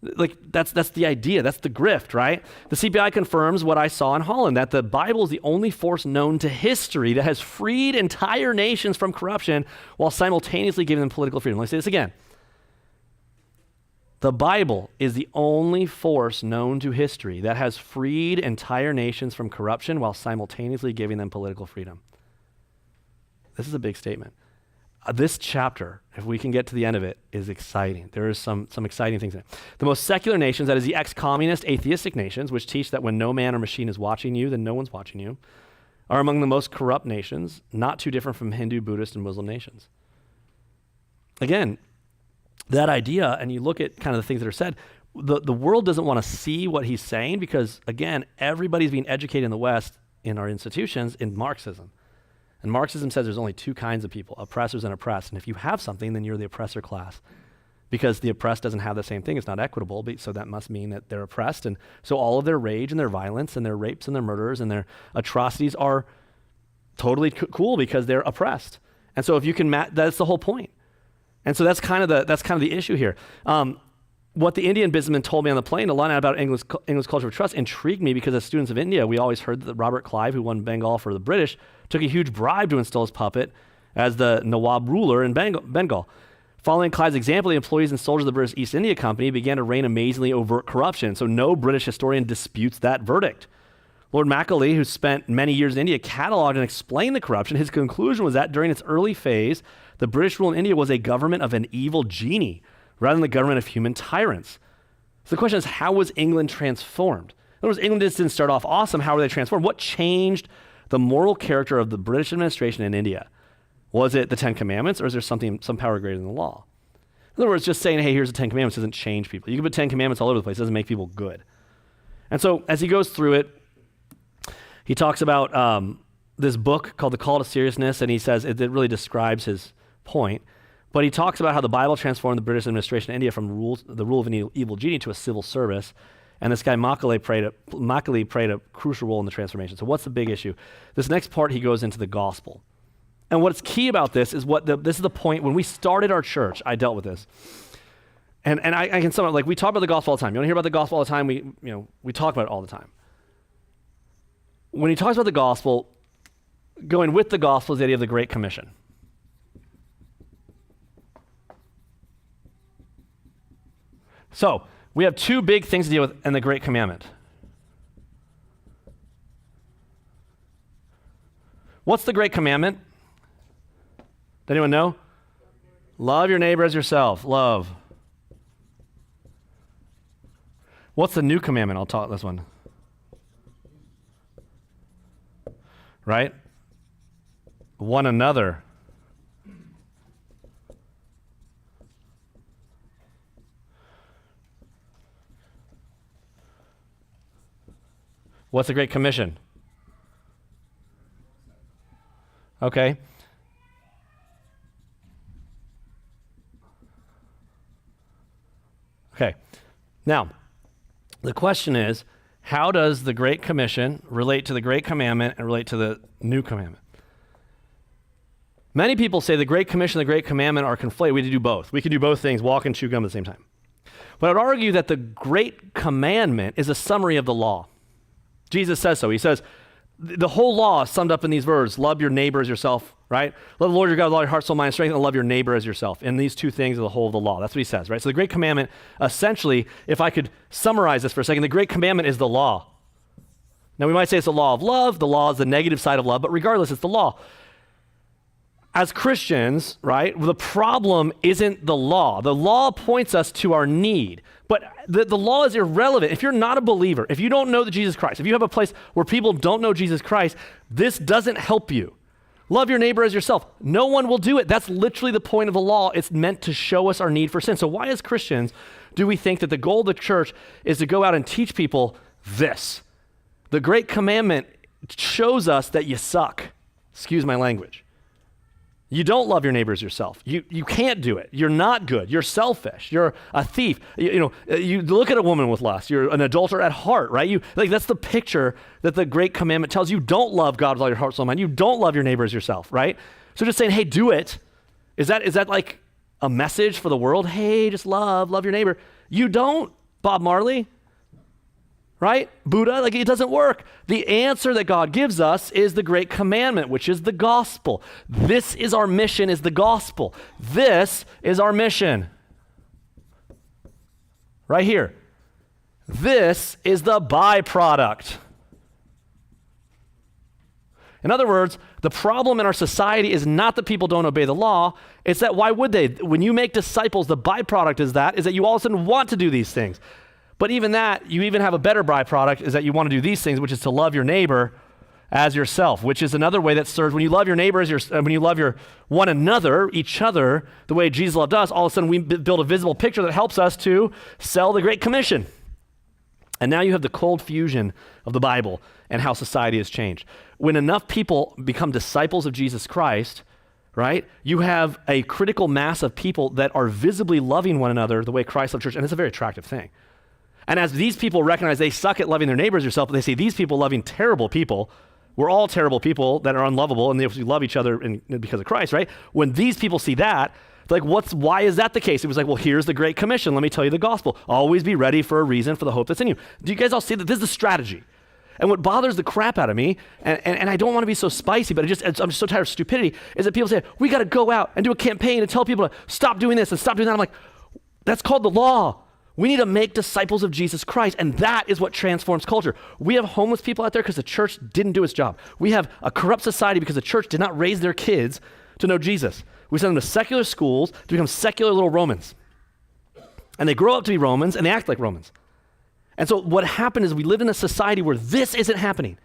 Like, that's the idea. That's the grift, right? The CPI confirms what I saw in Holland, that the Bible is the only force known to history that has freed entire nations from corruption while simultaneously giving them political freedom. Let me say this again. The Bible is the only force known to history that has freed entire nations from corruption while simultaneously giving them political freedom. This is a big statement. This chapter, if we can get to the end of it, is exciting. There is some exciting things in it. The most secular nations, that is the ex-communist, atheistic nations, which teach that when no man or machine is watching you, then no one's watching you, are among the most corrupt nations, not too different from Hindu, Buddhist, and Muslim nations. Again, that idea, and you look at kind of the things that are said, the world doesn't want to see what he's saying because, again, everybody's being educated in the West, in our institutions, in Marxism. And Marxism says there's only two kinds of people, oppressors and oppressed. And if you have something, then you're the oppressor class. Because the oppressed doesn't have the same thing. It's not equitable, so that must mean that they're oppressed. And so all of their rage and their violence and their rapes and their murders and their atrocities are totally cool because they're oppressed. And so if you can that's the whole point. And so that's kind of the issue here. What the Indian businessman told me on the plane, a lot about English culture of trust, intrigued me because as students of India, we always heard that Robert Clive, who won Bengal for the British, took a huge bribe to install his puppet as the Nawab ruler in Bengal. Following Clive's example, the employees and soldiers of the British East India Company began to reign amazingly overt corruption. So no British historian disputes that verdict. Lord Macaulay, who spent many years in India, cataloged and explained the corruption. His conclusion was that during its early phase, the British rule in India was a government of an evil genie rather than the government of human tyrants. So the question is, how was England transformed? In other words, England just didn't start off awesome. How were they transformed? What changed the moral character of the British administration in India? Was it the Ten Commandments, or is there some power greater than the law? In other words, just saying, hey, here's the Ten Commandments doesn't change people. You can put 10 Commandments all over the place. It doesn't make people good. And so as he goes through it, he talks about this book called The Call to Seriousness, and he says it really describes his point. But he talks about how the Bible transformed the British administration in India from the rule of an evil genie to a civil service. And this guy Macaulay played a crucial role in the transformation. So what's the big issue? This next part, he goes into the gospel. And what's key about this is this is the point. When we started our church, I dealt with this. And I can sum it up, like we talk about the gospel all the time. You want to hear about the gospel all the time? We talk about it all the time. When he talks about the gospel, going with the gospel is the idea of the Great Commission. So we have two big things to deal with in the Great Commandment. What's the Great Commandment? Does anyone know? Love your neighbor as yourself. Love. What's the new commandment? I'll talk this one. Right? One another. What's the Great Commission? Okay. Okay. Now, the question is, how does the Great Commission relate to the Great Commandment and relate to the New Commandment? Many people say the Great Commission and the Great Commandment are conflated. We can do both. We can do both things, walk and chew gum at the same time. But I would argue that the Great Commandment is a summary of the law. Jesus says so. He says, the whole law is summed up in these words: love your neighbor as yourself, right? Love the Lord your God with all your heart, soul, mind, and strength, and love your neighbor as yourself. And these two things are the whole of the law. That's what he says, right? So the Great Commandment, essentially, if I could summarize this for a second, the Great Commandment is the law. Now we might say it's the law of love. The law is the negative side of love, but regardless, it's the law. As Christians, right, the problem isn't the law. The law points us to our need, but the law is irrelevant. If you're not a believer, if you don't know Jesus Christ, if you have a place where people don't know Jesus Christ, this doesn't help you. Love your neighbor as yourself. No one will do it. That's literally the point of the law. It's meant to show us our need for sin. So why, as Christians, do we think that the goal of the church is to go out and teach people this? The Great Commandment shows us that you suck. Excuse my language. You don't love your neighbor as yourself. You can't do it. You're not good. You're selfish. You're a thief. You look at a woman with lust. You're an adulterer at heart, right? That's the picture that the Great Commandment tells you. Don't love God with all your heart, soul, mind. You don't love your neighbor as yourself, right? So just saying, hey, do it. Is that like a message for the world? Hey, just love your neighbor. You don't, Bob Marley. Right? Buddha, it doesn't work. The answer that God gives us is the Great Commandment, which is the gospel. This is our mission, is the gospel. This is our mission. Right here. This is the byproduct. In other words, the problem in our society is not that people don't obey the law, it's that why would they? When you make disciples, the byproduct is that you all of a sudden want to do these things. But even that, you even have a better byproduct, is that you want to do these things, which is to love your neighbor as yourself, which is another way that serves. When you love your neighbor when you love your one another, each other, the way Jesus loved us, all of a sudden we build a visible picture that helps us to sell the Great Commission. And now you have the cold fusion of the Bible and how society has changed. When enough people become disciples of Jesus Christ, right, you have a critical mass of people that are visibly loving one another the way Christ loved the church, and it's a very attractive thing. And as these people recognize they suck at loving their neighbors yourself, they see these people loving terrible people We're all terrible people that are unlovable, and they love each other because of Christ, right? When these people see that, they're like, why is that the case? It was like, well, here's the Great Commission. Let me tell you the gospel. Always be ready for a reason for the hope that's in you. Do you guys all see that? This is the strategy. And what bothers the crap out of me, and I don't want to be so spicy, but I'm just so tired of stupidity, is that people say, we got to go out and do a campaign and tell people to stop doing this and stop doing that. I'm like, that's called the law. We need to make disciples of Jesus Christ, and that is what transforms culture. We have homeless people out there because the church didn't do its job. We have a corrupt society because the church did not raise their kids to know Jesus. We send them to secular schools to become secular little Romans. And they grow up to be Romans, and they act like Romans. And so what happened is we live in a society where this isn't happening.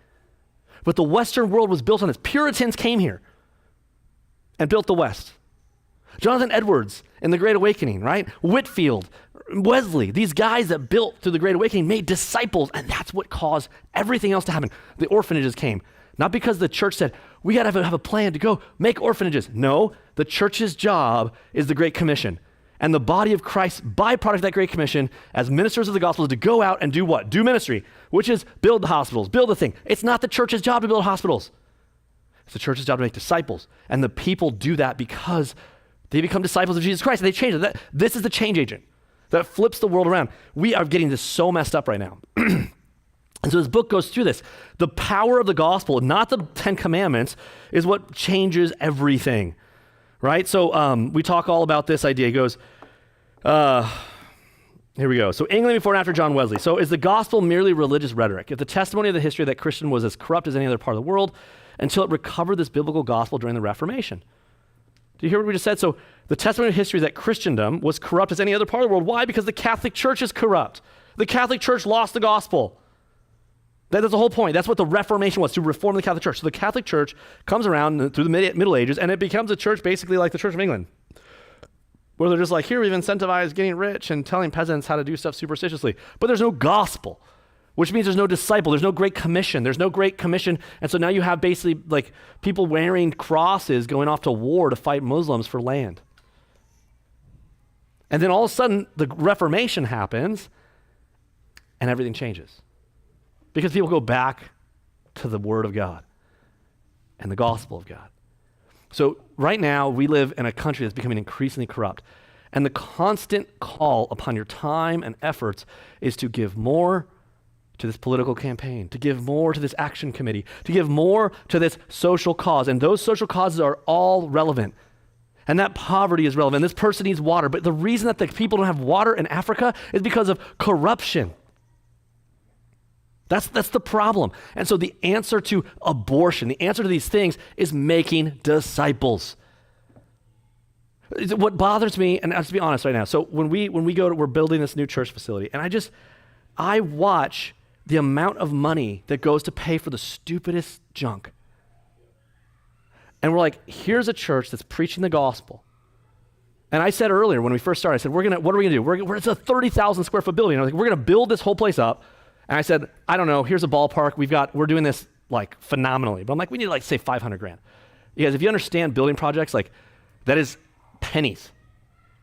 But the Western world was built on this. Puritans came here and built the West. Jonathan Edwards in the Great Awakening, right? Whitefield, Wesley, these guys that built through the Great Awakening made disciples, and that's what caused everything else to happen. The orphanages came. Not because the church said, we got to have a plan to go make orphanages. No, the church's job is the Great Commission. And the body of Christ, byproduct of that Great Commission, as ministers of the gospel, is to go out and do what? Do ministry, which is build the hospitals, build the thing. It's not the church's job to build hospitals. It's the church's job to make disciples. And the people do that because they become disciples of Jesus Christ, and they change it. This is the change agent that flips the world around. We are getting this so messed up right now. And so this book goes through this. The power of the gospel, not the 10 Commandments, is what changes everything. Right? So we talk all about this idea. It goes, here we go. So England before and after John Wesley. So is the gospel merely religious rhetoric? If the testimony of the history of that Christian was as corrupt as any other part of the world until it recovered this biblical gospel during the Reformation. Do you hear what we just said? So the testimony of history is that Christendom was corrupt as any other part of the world. Why? Because the Catholic Church is corrupt. The Catholic Church lost the gospel. That's the whole point. That's what the Reformation was, to reform the Catholic Church. So the Catholic Church comes around through the Middle Ages, and it becomes a church basically like the Church of England, where they're just like, here we've incentivized getting rich and telling peasants how to do stuff superstitiously. But there's no gospel, which means there's no disciple. There's no Great Commission. There's no Great Commission. And so now you have basically like people wearing crosses going off to war to fight Muslims for land. And then all of a sudden, the Reformation happens, and everything changes. Because people go back to the Word of God and the gospel of God. So right now, we live in a country that's becoming increasingly corrupt. And the constant call upon your time and efforts is to give more to this political campaign, to give more to this action committee, to give more to this social cause. And those social causes are all relevant. And that poverty is relevant. This person needs water. But the reason that the people don't have water in Africa is because of corruption. That's the problem. And so the answer to abortion, the answer to these things is making disciples. What bothers me, and I'll just be honest right now, so when we we're building this new church facility, and I watch the amount of money that goes to pay for the stupidest junk. And we're like, here's a church that's preaching the gospel. And I said earlier when we first started, I said, what are we gonna do? It's a 30,000 square foot building. I was like, we're gonna build this whole place up. And I said, I don't know, here's a ballpark. We're doing this like phenomenally. But I'm like, we need like say 500 grand. You guys, if you understand building projects, like that is pennies.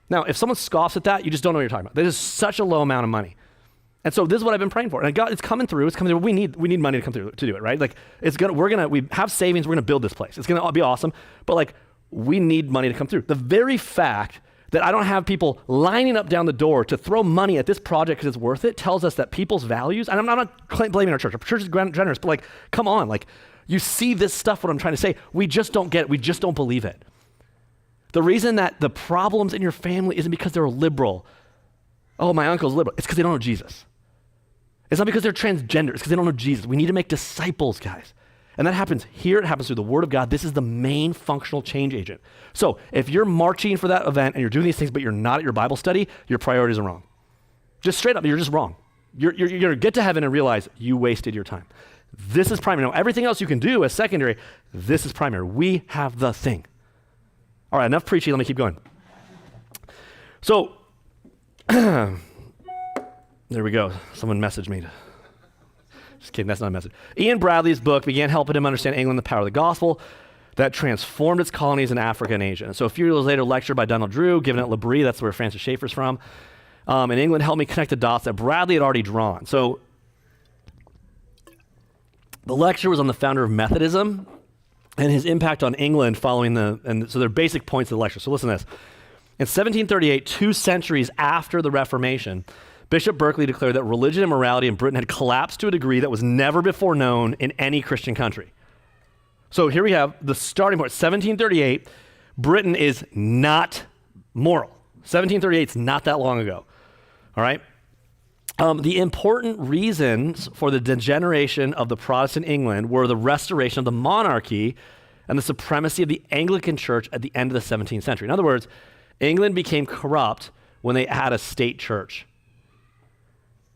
Now, if someone scoffs at that, you just don't know what you're talking about. That is such a low amount of money. And so this is what I've been praying for. And God, it's coming through. We need money to come through to do it, right? Like we have savings, we're gonna build this place. It's gonna be awesome. But like we need money to come through. The very fact that I don't have people lining up down the door to throw money at this project because it's worth it tells us that people's values, and I'm not blaming our church. Our church is generous, but like, come on, like you see this stuff, what I'm trying to say, we just don't get it. We just don't believe it. The reason that the problems in your family isn't because they're liberal. Oh, my uncle's liberal. It's because they don't know Jesus. It's not because they're transgender. It's because they don't know Jesus. We need to make disciples, guys. And that happens here. It happens through the Word of God. This is the main functional change agent. So if you're marching for that event and you're doing these things, but you're not at your Bible study, your priorities are wrong. Just straight up, you're just wrong. You're going to get to heaven and realize you wasted your time. This is primary. Now, everything else you can do as secondary, this is primary. We have the thing. All right, enough preaching. Let me keep going. So, there we go. Someone messaged me. Just kidding, that's not a message. Ian Bradley's book began helping him understand England, the power of the gospel that transformed its colonies in Africa and Asia. And so a few years later, lectured by Donald Drew, given at L'Abri, that's where Francis Schaeffer's from, in England, helped me connect the dots that Bradley had already drawn. So The lecture was on the founder of Methodism and his impact on England so they're basic points of the lecture. So listen to this. In 1738, 2 centuries after the Reformation, Bishop Berkeley declared that religion and morality in Britain had collapsed to a degree that was never before known in any Christian country. So here we have the starting point, 1738, Britain is not moral. 1738 is not that long ago, all right? The important reasons for the degeneration of the Protestant England were the restoration of the monarchy and the supremacy of the Anglican Church at the end of the 17th century. In other words, England became corrupt when they had a state church.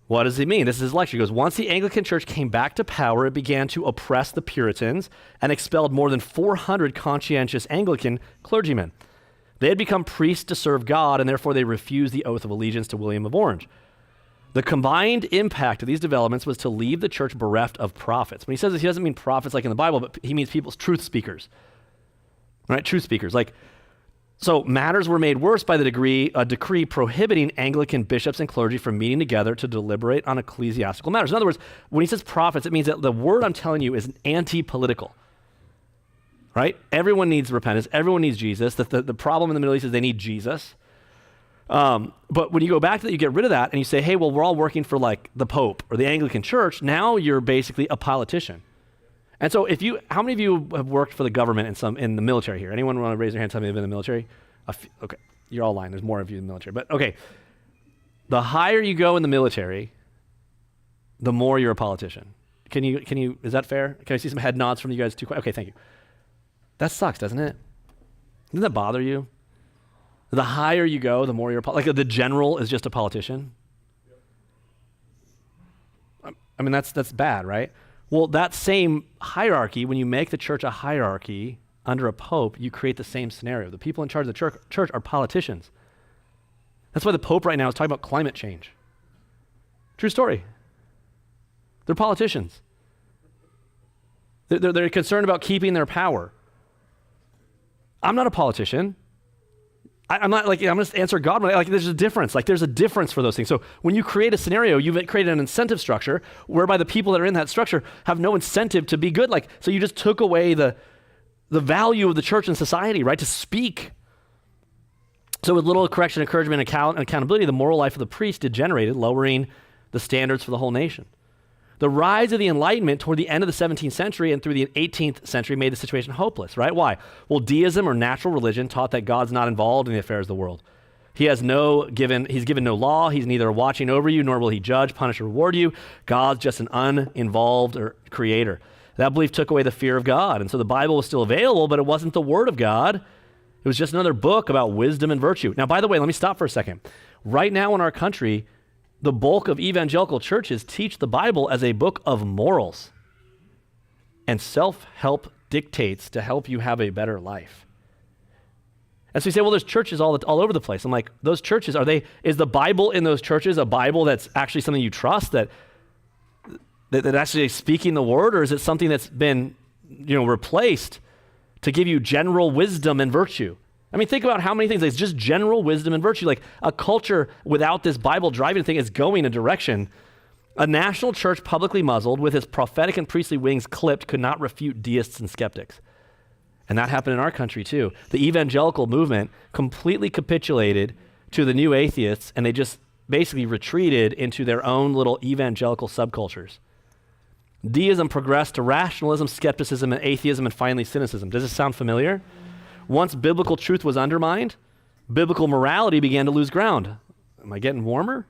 What does he mean? This is his lecture. He goes, once the Anglican Church came back to power, it began to oppress the Puritans and expelled more than 400 conscientious Anglican clergymen. They had become priests to serve God, and therefore they refused the oath of allegiance to William of Orange. The combined impact of these developments was to leave the church bereft of prophets. When he says this, he doesn't mean prophets like in the Bible, but he means people's truth speakers. Right? Truth speakers. So matters were made worse by a decree prohibiting Anglican bishops and clergy from meeting together to deliberate on ecclesiastical matters. In other words, when he says prophets, it means that the word I'm telling you is anti-political. Right? Everyone needs repentance. Everyone needs Jesus. The problem in the Middle East is they need Jesus. But when you go back to that, you get rid of that and you say, hey, well, we're all working for like the Pope or the Anglican Church. Now you're basically a politician. And so how many of you have worked for the government in the military here? Anyone want to raise their hand and tell me they've been in the military? Okay, you're all lying. There's more of you in the military. But okay, the higher you go in the military, the more you're a politician. Can you, is that fair? Can I see some head nods from you guys too? Okay, thank you. That sucks, doesn't it? Doesn't that bother you? The higher you go, the more you're like the general is just a politician. I mean, that's bad, right? Well, that same hierarchy, when you make the church a hierarchy under a pope, you create the same scenario. The people in charge of the church are politicians. That's why the pope right now is talking about climate change. True story. They're politicians. They're concerned about keeping their power. I'm not a politician. I'm not I'm going to answer God. There's a difference. There's a difference for those things. So when you create a scenario, you've created an incentive structure whereby the people that are in that structure have no incentive to be good. So you just took away the value of the church and society, right? To speak. So with little correction, encouragement, and accountability, the moral life of the priest degenerated, lowering the standards for the whole nation. The rise of the Enlightenment toward the end of the 17th century and through the 18th century made the situation hopeless, right? Why? Well, deism or natural religion taught that God's not involved in the affairs of the world. He's given no law. He's neither watching over you, nor will he judge, punish, or reward you. God's just an uninvolved creator. That belief took away the fear of God. And so the Bible was still available, but it wasn't the word of God. It was just another book about wisdom and virtue. Now, by the way, let me stop for a second. Right now in our country, the bulk of evangelical churches teach the Bible as a book of morals and self-help dictates to help you have a better life. And so you say, well, there's churches all over the place. I'm like, those churches, is the Bible in those churches a Bible that's actually something you trust, that actually is speaking the word, or is it something that's been, replaced to give you general wisdom and virtue? I mean, think about how many things. It's just general wisdom and virtue. A culture without this Bible driving thing is going a direction. A national church publicly muzzled with its prophetic and priestly wings clipped could not refute deists and skeptics. And that happened in our country too. The evangelical movement completely capitulated to the new atheists, and they just basically retreated into their own little evangelical subcultures. Deism progressed to rationalism, skepticism, and atheism, and finally cynicism. Does this sound familiar? Once biblical truth was undermined, biblical morality began to lose ground. Am I getting warmer?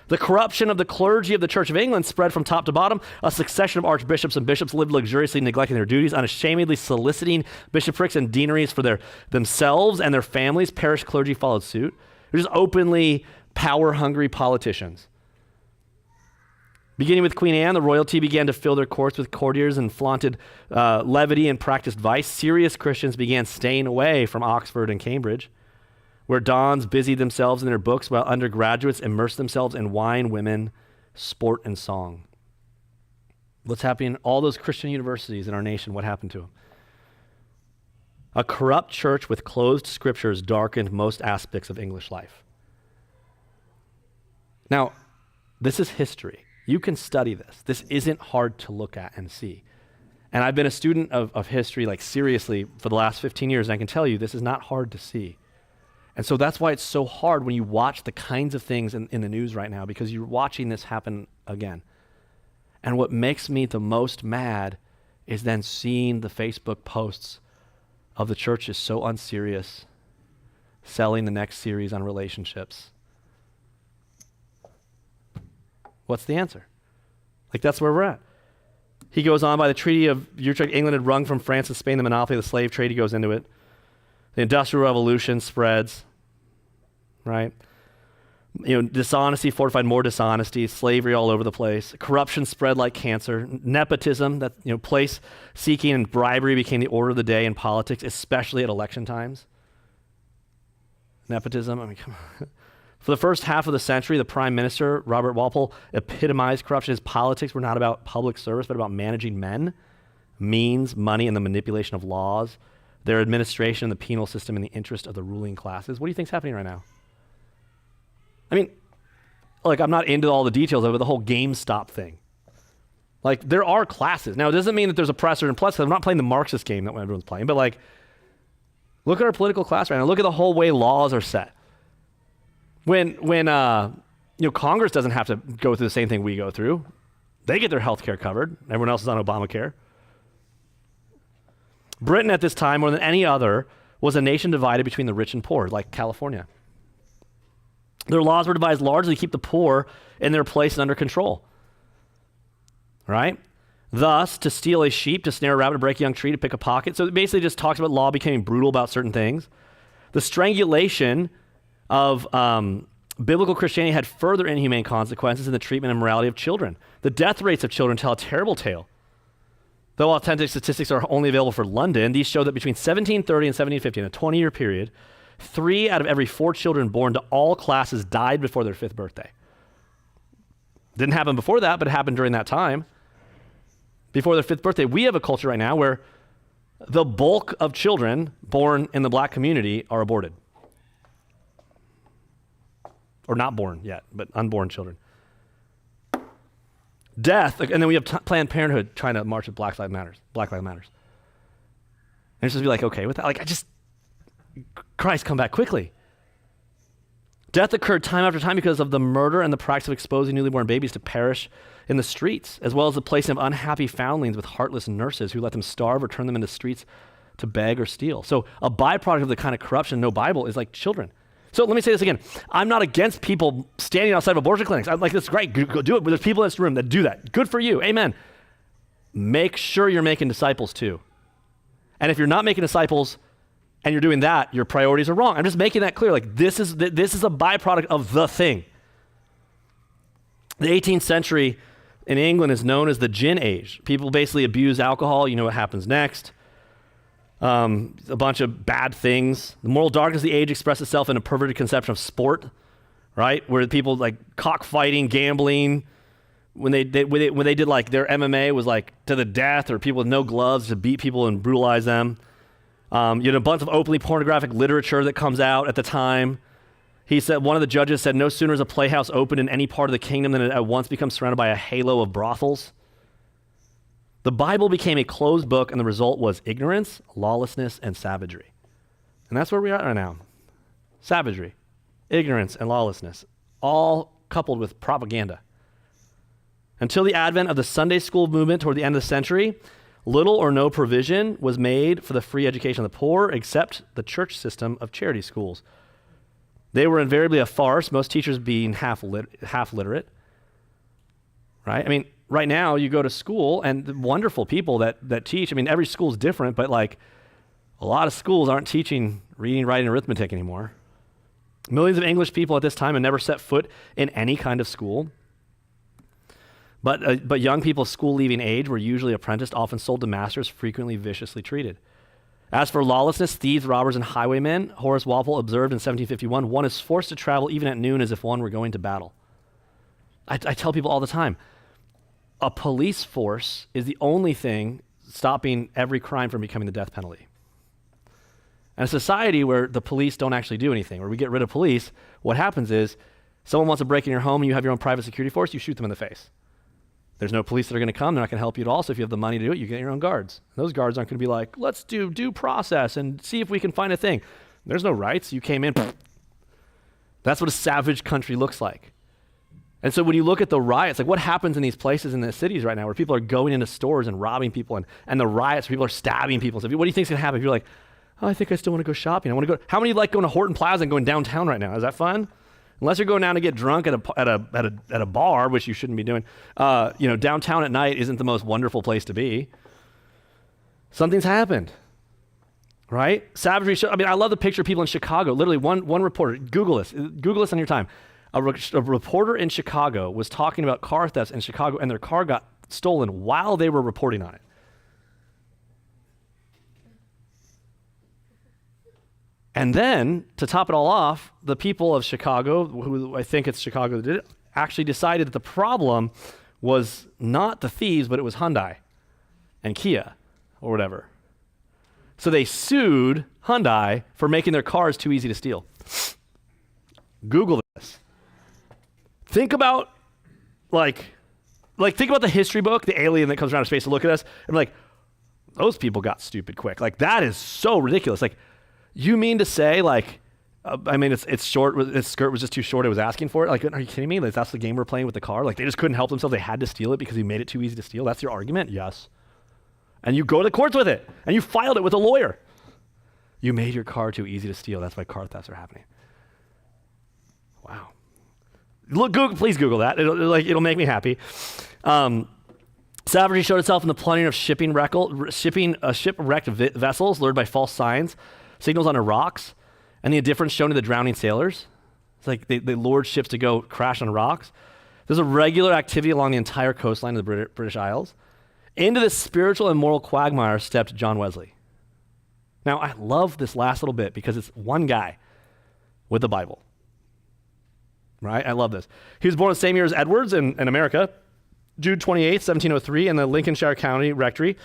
The corruption of the clergy of the Church of England spread from top to bottom. A succession of archbishops and bishops lived luxuriously, neglecting their duties, unashamedly soliciting bishoprics and deaneries for themselves and their families. Parish clergy followed suit. They're just openly power-hungry politicians. Beginning with Queen Anne, the royalty began to fill their courts with courtiers and flaunted levity and practiced vice. Serious Christians began staying away from Oxford and Cambridge, where dons busied themselves in their books while undergraduates immersed themselves in wine, women, sport, and song. What's happening in all those Christian universities in our nation? What happened to them? A corrupt church with closed scriptures darkened most aspects of English life. Now, this is history. You can study this. This isn't hard to look at and see. And I've been a student of history, like seriously, for the last 15 years, and I can tell you this is not hard to see. And so that's why it's so hard when you watch the kinds of things in the news right now, because you're watching this happen again. And what makes me the most mad is then seeing the Facebook posts of the church is so unserious, selling the next series on relationships. What's the answer? Like, that's where we're at. He goes on, by the Treaty of Utrecht, England had wrung from France and Spain the monopoly of the slave trade. He goes into it. The Industrial Revolution spreads, right? Dishonesty fortified more dishonesty, slavery all over the place. Corruption spread like cancer. Nepotism, place seeking and bribery became the order of the day in politics, especially at election times. Nepotism, come on. For the first half of the century, the Prime Minister, Robert Walpole, epitomized corruption. His politics were not about public service, but about managing men, means, money, and the manipulation of laws, their administration and the penal system in the interest of the ruling classes. What do you think's happening right now? I'm not into all the details of it, the whole GameStop thing. There are classes. Now, it doesn't mean that there's oppressor and plus. I'm not playing the Marxist game that everyone's playing, but look at our political class right now. Look at the whole way laws are set. When Congress doesn't have to go through the same thing we go through, they get their health care covered. Everyone else is on Obamacare. Britain at this time, more than any other, was a nation divided between the rich and poor, like California. Their laws were devised largely to keep the poor in their place and under control, right? Thus, to steal a sheep, to snare a rabbit, to break a young tree, to pick a pocket. So it basically just talks about law becoming brutal about certain things. The strangulation of biblical Christianity had further inhumane consequences in the treatment and morality of children. The death rates of children tell a terrible tale. Though authentic statistics are only available for London, these show that between 1730 and 1750, in a 20-year period, 3 out of every 4 children born to all classes died before their 5th birthday. Didn't happen before that, but it happened during that time. Before their 5th birthday. We have a culture right now where the bulk of children born in the black community are aborted. Or not born yet, but unborn children. Death, and then we have Planned Parenthood trying to march with Black Lives Matter. And it's just be like, okay, with that, Christ, come back quickly. Death occurred time after time because of the murder and the practice of exposing newly born babies to perish in the streets, as well as the placing of unhappy foundlings with heartless nurses who let them starve or turn them into streets to beg or steal. So a byproduct of the kind of corruption no Bible is like children. So let me say this again. I'm not against people standing outside of abortion clinics. I'm like, that's great, go do it. But there's people in this room that do that. Good for you, amen. Make sure you're making disciples too. And if you're not making disciples and you're doing that, your priorities are wrong. I'm just making that clear. This is a byproduct of the thing. The 18th century in England is known as the gin age. People basically abuse alcohol. You know what happens next. A bunch of bad things. The moral darkness of the age expressed itself in a perverted conception of sport, right? Where people cockfighting, gambling. When they did their MMA was to the death, or people with no gloves to beat people and brutalize them. A bunch of openly pornographic literature that comes out at the time. He said, one of the judges said, no sooner is a playhouse opened in any part of the kingdom than it at once becomes surrounded by a halo of brothels. The Bible became a closed book, and the result was ignorance, lawlessness, and savagery. And that's where we are right now. Savagery, ignorance, and lawlessness, all coupled with propaganda. Until the advent of the Sunday school movement toward the end of the century, little or no provision was made for the free education of the poor, except the church system of charity schools. They were invariably a farce, most teachers being half literate, right? Right now, you go to school, and the wonderful people that teach, every school is different, but a lot of schools aren't teaching reading, writing, arithmetic anymore. Millions of English people at this time had never set foot in any kind of school. But young people of school-leaving age were usually apprenticed, often sold to masters, frequently viciously treated. As for lawlessness, thieves, robbers, and highwaymen, Horace Walpole observed in 1751, one is forced to travel even at noon as if one were going to battle. I tell people all the time, a police force is the only thing stopping every crime from becoming the death penalty. And a society where the police don't actually do anything, where we get rid of police, what happens is someone wants to break in your home and you have your own private security force, you shoot them in the face. There's no police that are going to come. They're not going to help you at all. So if you have the money to do it, you get your own guards. Those guards aren't going to be like, let's do due process and see if we can find a thing. There's no rights. You came in. That's what a savage country looks like. And so when you look at the riots, like what happens in these places in the cities right now where people are going into stores and robbing people and the riots where people are stabbing people. So what do you think is going to happen if you're like, oh, I think I still want to go shopping. I want to go. How many like going to Horton Plaza and going downtown right now? Is that fun? Unless you're going down to get drunk at a bar, which you shouldn't be doing. Downtown at night isn't the most wonderful place to be. Something's happened, right? Savagery. I love the picture of people in Chicago. Literally, one reporter. Google this on your time. A reporter in Chicago was talking about car thefts in Chicago, and their car got stolen while they were reporting on it. And then, to top it all off, the people of Chicago, who I think it's Chicago that did it, actually decided that the problem was not the thieves, but it was Hyundai and Kia or whatever. So they sued Hyundai for making their cars too easy to steal. Google this. Think about, think about the history book, the alien that comes around in space to look at us, and like, those people got stupid quick. Like, that is so ridiculous. Like, you mean to say, it's short, its skirt was just too short, it was asking for it? Like, are you kidding me? Like, that's the game we're playing with the car? Like, they just couldn't help themselves, they had to steal it because he made it too easy to steal? That's your argument? Yes. And you go to the courts with it, and you filed it with a lawyer. You made your car too easy to steal, that's why car thefts are happening. Wow. Please Google that, it'll make me happy. Savagery showed itself in the plundering of shipwrecked vessels lured by false signs, signals on the rocks, and the indifference shown to the drowning sailors. It's like they lured ships to go crash on rocks. There's a regular activity along the entire coastline of the British Isles. Into this spiritual and moral quagmire stepped John Wesley. Now, I love this last little bit because it's one guy with the Bible. Right? I love this. He was born the same year as Edwards in America, June 28th, 1703, in the Lincolnshire County Rectory.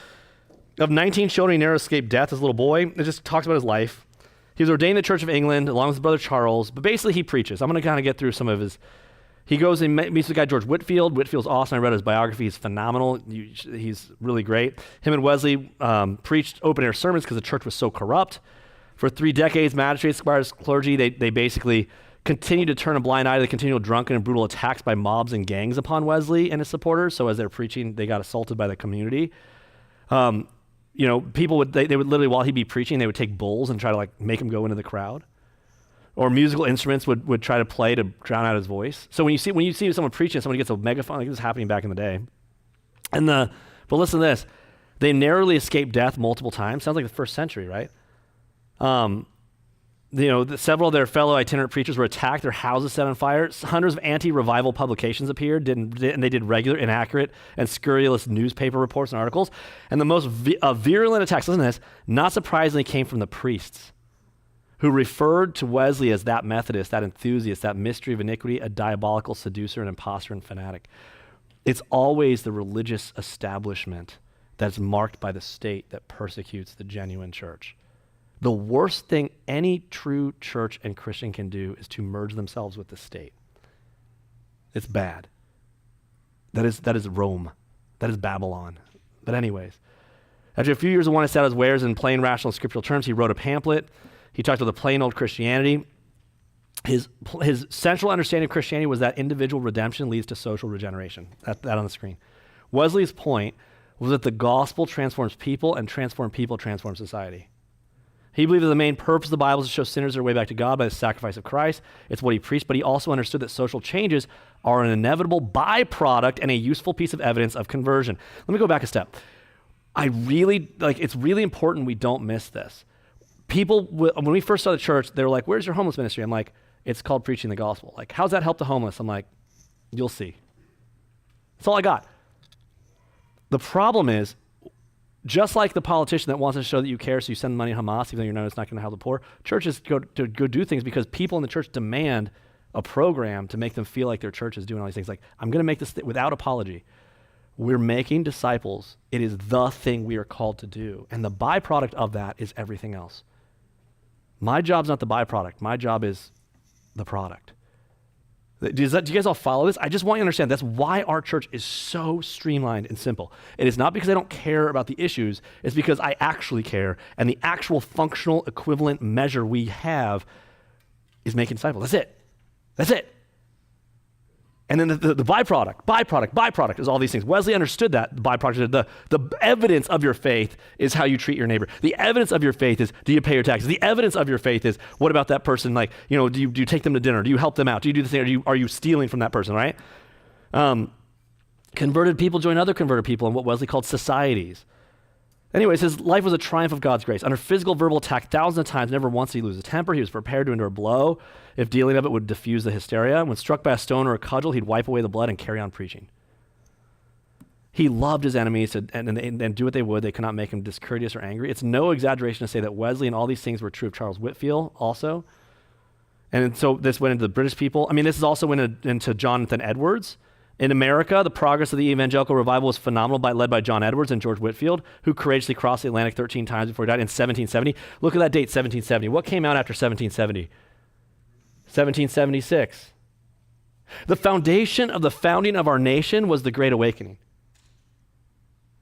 Of 19 children, he never escaped death as a little boy. It just talks about his life. He was ordained in the Church of England along with his brother Charles, but basically he preaches. I'm going to kind of get through some of his. He goes and meets the guy George Whitefield. Whitefield's awesome. I read his biography. He's phenomenal. He's really great. Him and Wesley preached open-air sermons because the church was so corrupt. For 3 decades, magistrates, squires, clergy, they basically continued to turn a blind eye to the continual drunken and brutal attacks by mobs and gangs upon Wesley and his supporters. So as they're preaching, they got assaulted by the community. People would literally, while he'd be preaching, they would take bulls and try to make him go into the crowd. Or musical instruments would try to play to drown out his voice. So when you see someone preaching, someone gets a megaphone, like this was happening back in the day. But listen to this. They narrowly escaped death multiple times. Sounds like the first century, right? Several of their fellow itinerant preachers were attacked, their houses set on fire. Hundreds of anti-revival publications appeared, and they did regular, inaccurate, and scurrilous newspaper reports and articles. And the most virulent attacks, listen to this, not surprisingly came from the priests, who referred to Wesley as that Methodist, that enthusiast, that mystery of iniquity, a diabolical seducer, an impostor, and fanatic. It's always the religious establishment that's marked by the state that persecutes the genuine church. The worst thing any true church and Christian can do is to merge themselves with the state. It's bad. That is Rome. That is Babylon. But anyways, after a few years of wanting to set his wares in plain, rational, scriptural terms, he wrote a pamphlet. He talked about the plain old Christianity. His central understanding of Christianity was that individual redemption leads to social regeneration. That on the screen. Wesley's point was that the gospel transforms people, and transformed people transform society. He believed that the main purpose of the Bible is to show sinners their way back to God by the sacrifice of Christ. It's what he preached, but he also understood that social changes are an inevitable byproduct and a useful piece of evidence of conversion. Let me go back a step. It's really important we don't miss this. People, when we first started the church, they were like, where's your homeless ministry? I'm like, it's called preaching the gospel. Like, how's that help the homeless? I'm like, you'll see. That's all I got. The problem is, just like the politician that wants to show that you care, so you send money to Hamas, even though you know it's not going to help the poor, churches go do things because people in the church demand a program to make them feel like their church is doing all these things. Like, I'm going to make this without apology. We're making disciples. It is the thing we are called to do. And the byproduct of that is everything else. My job's not the byproduct. My job is the product. Do you guys all follow this? I just want you to understand that's why our church is so streamlined and simple. It is not because I don't care about the issues. It's because I actually care, and the actual functional equivalent measure we have is making disciples. That's it. And then the byproduct is all these things. Wesley understood that. The byproduct, the evidence of your faith is how you treat your neighbor. The evidence of your faith is, do you pay your taxes? The evidence of your faith is, what about that person? Like, do you take them to dinner? Do you help them out? Do you do this thing? Are you stealing from that person, right? Converted people join other converted people in what Wesley called societies. Anyways, his life was a triumph of God's grace. Under physical, verbal attack thousands of times, never once did he lose his temper. He was prepared to endure a blow if dealing of it would diffuse the hysteria. When struck by a stone or a cudgel, he'd wipe away the blood and carry on preaching. He loved his enemies, and do what they would. They could not make him discourteous or angry. It's no exaggeration to say that Wesley and all these things were true of Charles Whitefield also. And so this went into the British people. I mean, this is also went into Jonathan Edwards. In America, the progress of the evangelical revival was phenomenal, led by John Edwards and George Whitefield, who courageously crossed the Atlantic 13 times before he died in 1770. Look at that date, 1770. What came out after 1770? 1776. The foundation of the founding of our nation was the Great Awakening.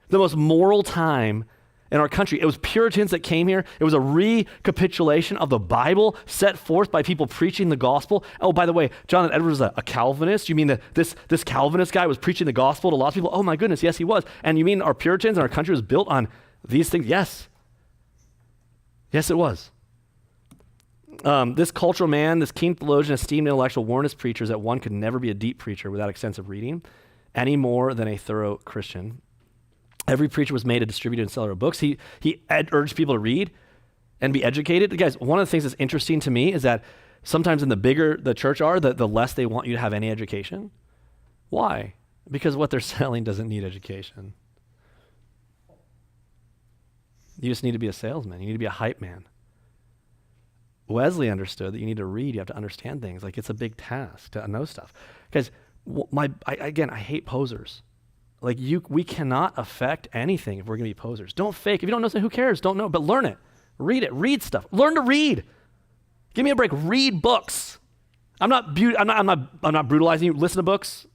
The most moral time in our country. It was Puritans that came here. It was a recapitulation of the Bible set forth by people preaching the gospel. Oh, by the way, Jonathan Edwards was a Calvinist. You mean that this Calvinist guy was preaching the gospel to lots of people? Oh my goodness, yes, he was. And you mean our Puritans and our country was built on these things? Yes. Yes, it was. This cultural man, this keen theologian, esteemed intellectual, warned his preachers that one could never be a deep preacher without extensive reading, any more than a thorough Christian. Every preacher was made a distributor and seller of books. He urged people to read and be educated. Guys, one of the things that's interesting to me is that sometimes the bigger the church are, the less they want you to have any education. Why? Because what they're selling doesn't need education. You just need to be a salesman. You need to be a hype man. Wesley understood that you need to read. You have to understand things. Like, it's a big task to know stuff. Guys, I hate posers. Like, we cannot affect anything if we're going to be posers. Don't fake. If you don't know something, who cares? Don't know, but learn it. Read it. Read stuff. Learn to read. Give me a break. Read books. I'm not brutalizing you. Listen to books.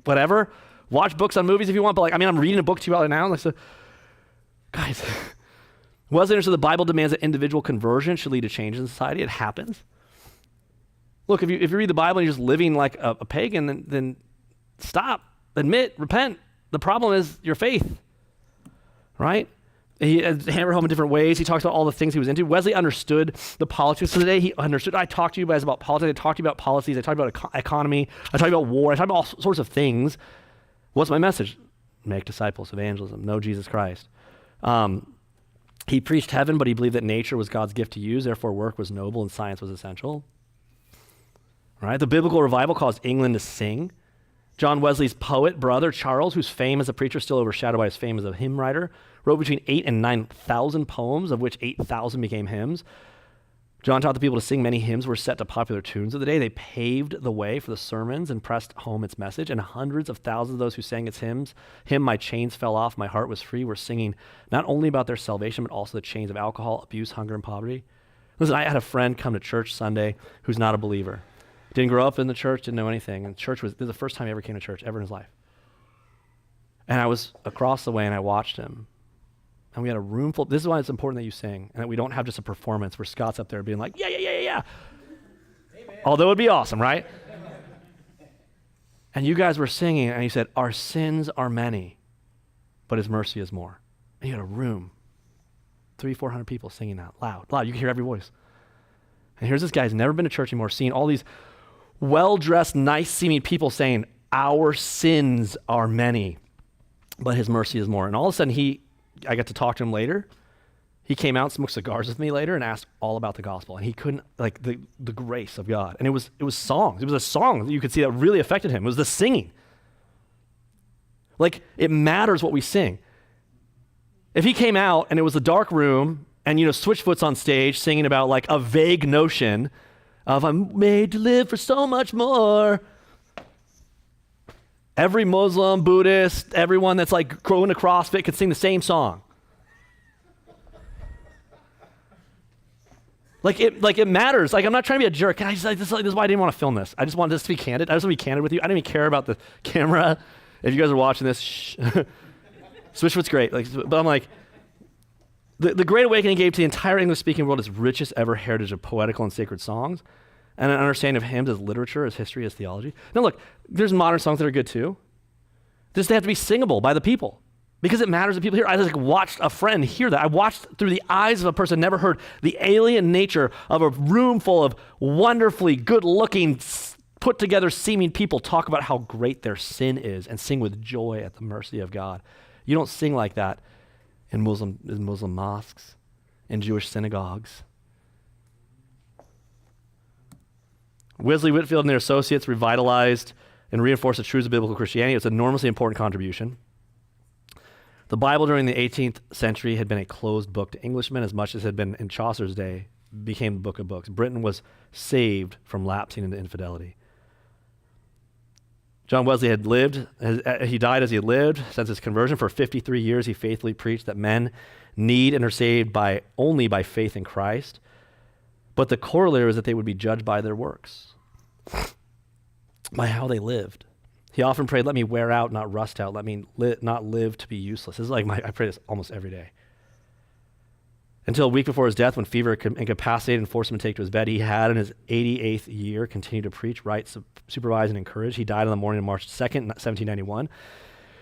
Whatever. Watch books on movies if you want, but I'm reading a book to you right now. Guys, Wesley understood the Bible demands that individual conversion should lead to change in society. It happens. Look, if you read the Bible and you're just living like a pagan, then stop. Admit, repent. The problem is your faith, right? He hammered home in different ways. He talks about all the things he was into. Wesley understood the politics of the day. He understood. I talked to you guys about politics. I talked to you about policies. I talked about economy. I talked about war. I talked about all sorts of things. What's my message? Make disciples, evangelism, know Jesus Christ. He preached heaven, but he believed that nature was God's gift to use. Therefore, work was noble and science was essential. Right? The biblical revival caused England to sing. John Wesley's poet brother, Charles, whose fame as a preacher still overshadowed by his fame as a hymn writer, wrote between 8,000 and 9,000 poems, of which 8,000 became hymns. John taught the people to sing. Many hymns were set to popular tunes of the day. They paved the way for the sermons and pressed home its message, and hundreds of thousands of those who sang its hymns, "Hymn, my chains fell off, my heart was free," were singing not only about their salvation, but also the chains of alcohol, abuse, hunger, and poverty. Listen, I had a friend come to church Sunday who's not a believer. Didn't grow up in the church, didn't know anything. And this was the first time he ever came to church, ever in his life. And I was across the way and I watched him. And we had a room full. This is why it's important that you sing and that we don't have just a performance where Scott's up there being like, yeah. Amen. Although it'd be awesome, right? And you guys were singing and he said, our sins are many, but his mercy is more. And you had a room, 300-400 people singing that loud. You could hear every voice. And here's this guy who's never been to church anymore, seeing all these well-dressed, nice-seeming people saying, our sins are many, but his mercy is more. And all of a sudden, I got to talk to him later. He came out, smoked cigars with me later, and asked all about the gospel. And he couldn't, the grace of God. And it was songs. It was a song that you could see that really affected him. It was the singing. It matters what we sing. If he came out and it was a dark room, and Switchfoot's on stage singing about a vague notion of I'm made to live for so much more. Every Muslim, Buddhist, everyone that's going to CrossFit could sing the same song. It matters. Like, I'm not trying to be a jerk. This is why I didn't want to film this. I just wanted this to be candid. I just want to be candid with you. I didn't even care about the camera. If you guys are watching this, shh. Switchfoot's great. But I'm like, the Great Awakening gave to the entire English-speaking world its richest ever heritage of poetical and sacred songs, and an understanding of hymns as literature, as history, as theology. Now look, there's modern songs that are good too. They have to be singable by the people, because it matters that people hear. I watched a friend hear that. I watched through the eyes of a person never heard the alien nature of a room full of wonderfully good-looking, put-together seeming people talk about how great their sin is and sing with joy at the mercy of God. You don't sing like that in Muslim mosques, in Jewish synagogues. Wesley Whitefield and their associates revitalized and reinforced the truths of biblical Christianity. It's an enormously important contribution. The Bible during the 18th century had been a closed book to Englishmen as much as it had been in Chaucer's day, became the book of books. Britain was saved from lapsing into infidelity. John Wesley he died as he had lived. Since his conversion for 53 years, he faithfully preached that men need and are saved only by faith in Christ. But the corollary is that they would be judged by their works, by how they lived. He often prayed, let me wear out, not rust out. Let me not live to be useless. This is like I pray this almost every day. Until a week before his death, when fever incapacitated and forced him to take to his bed, he had in his 88th year continued to preach, write, supervise, and encourage. He died on the morning of March 2nd, 1791.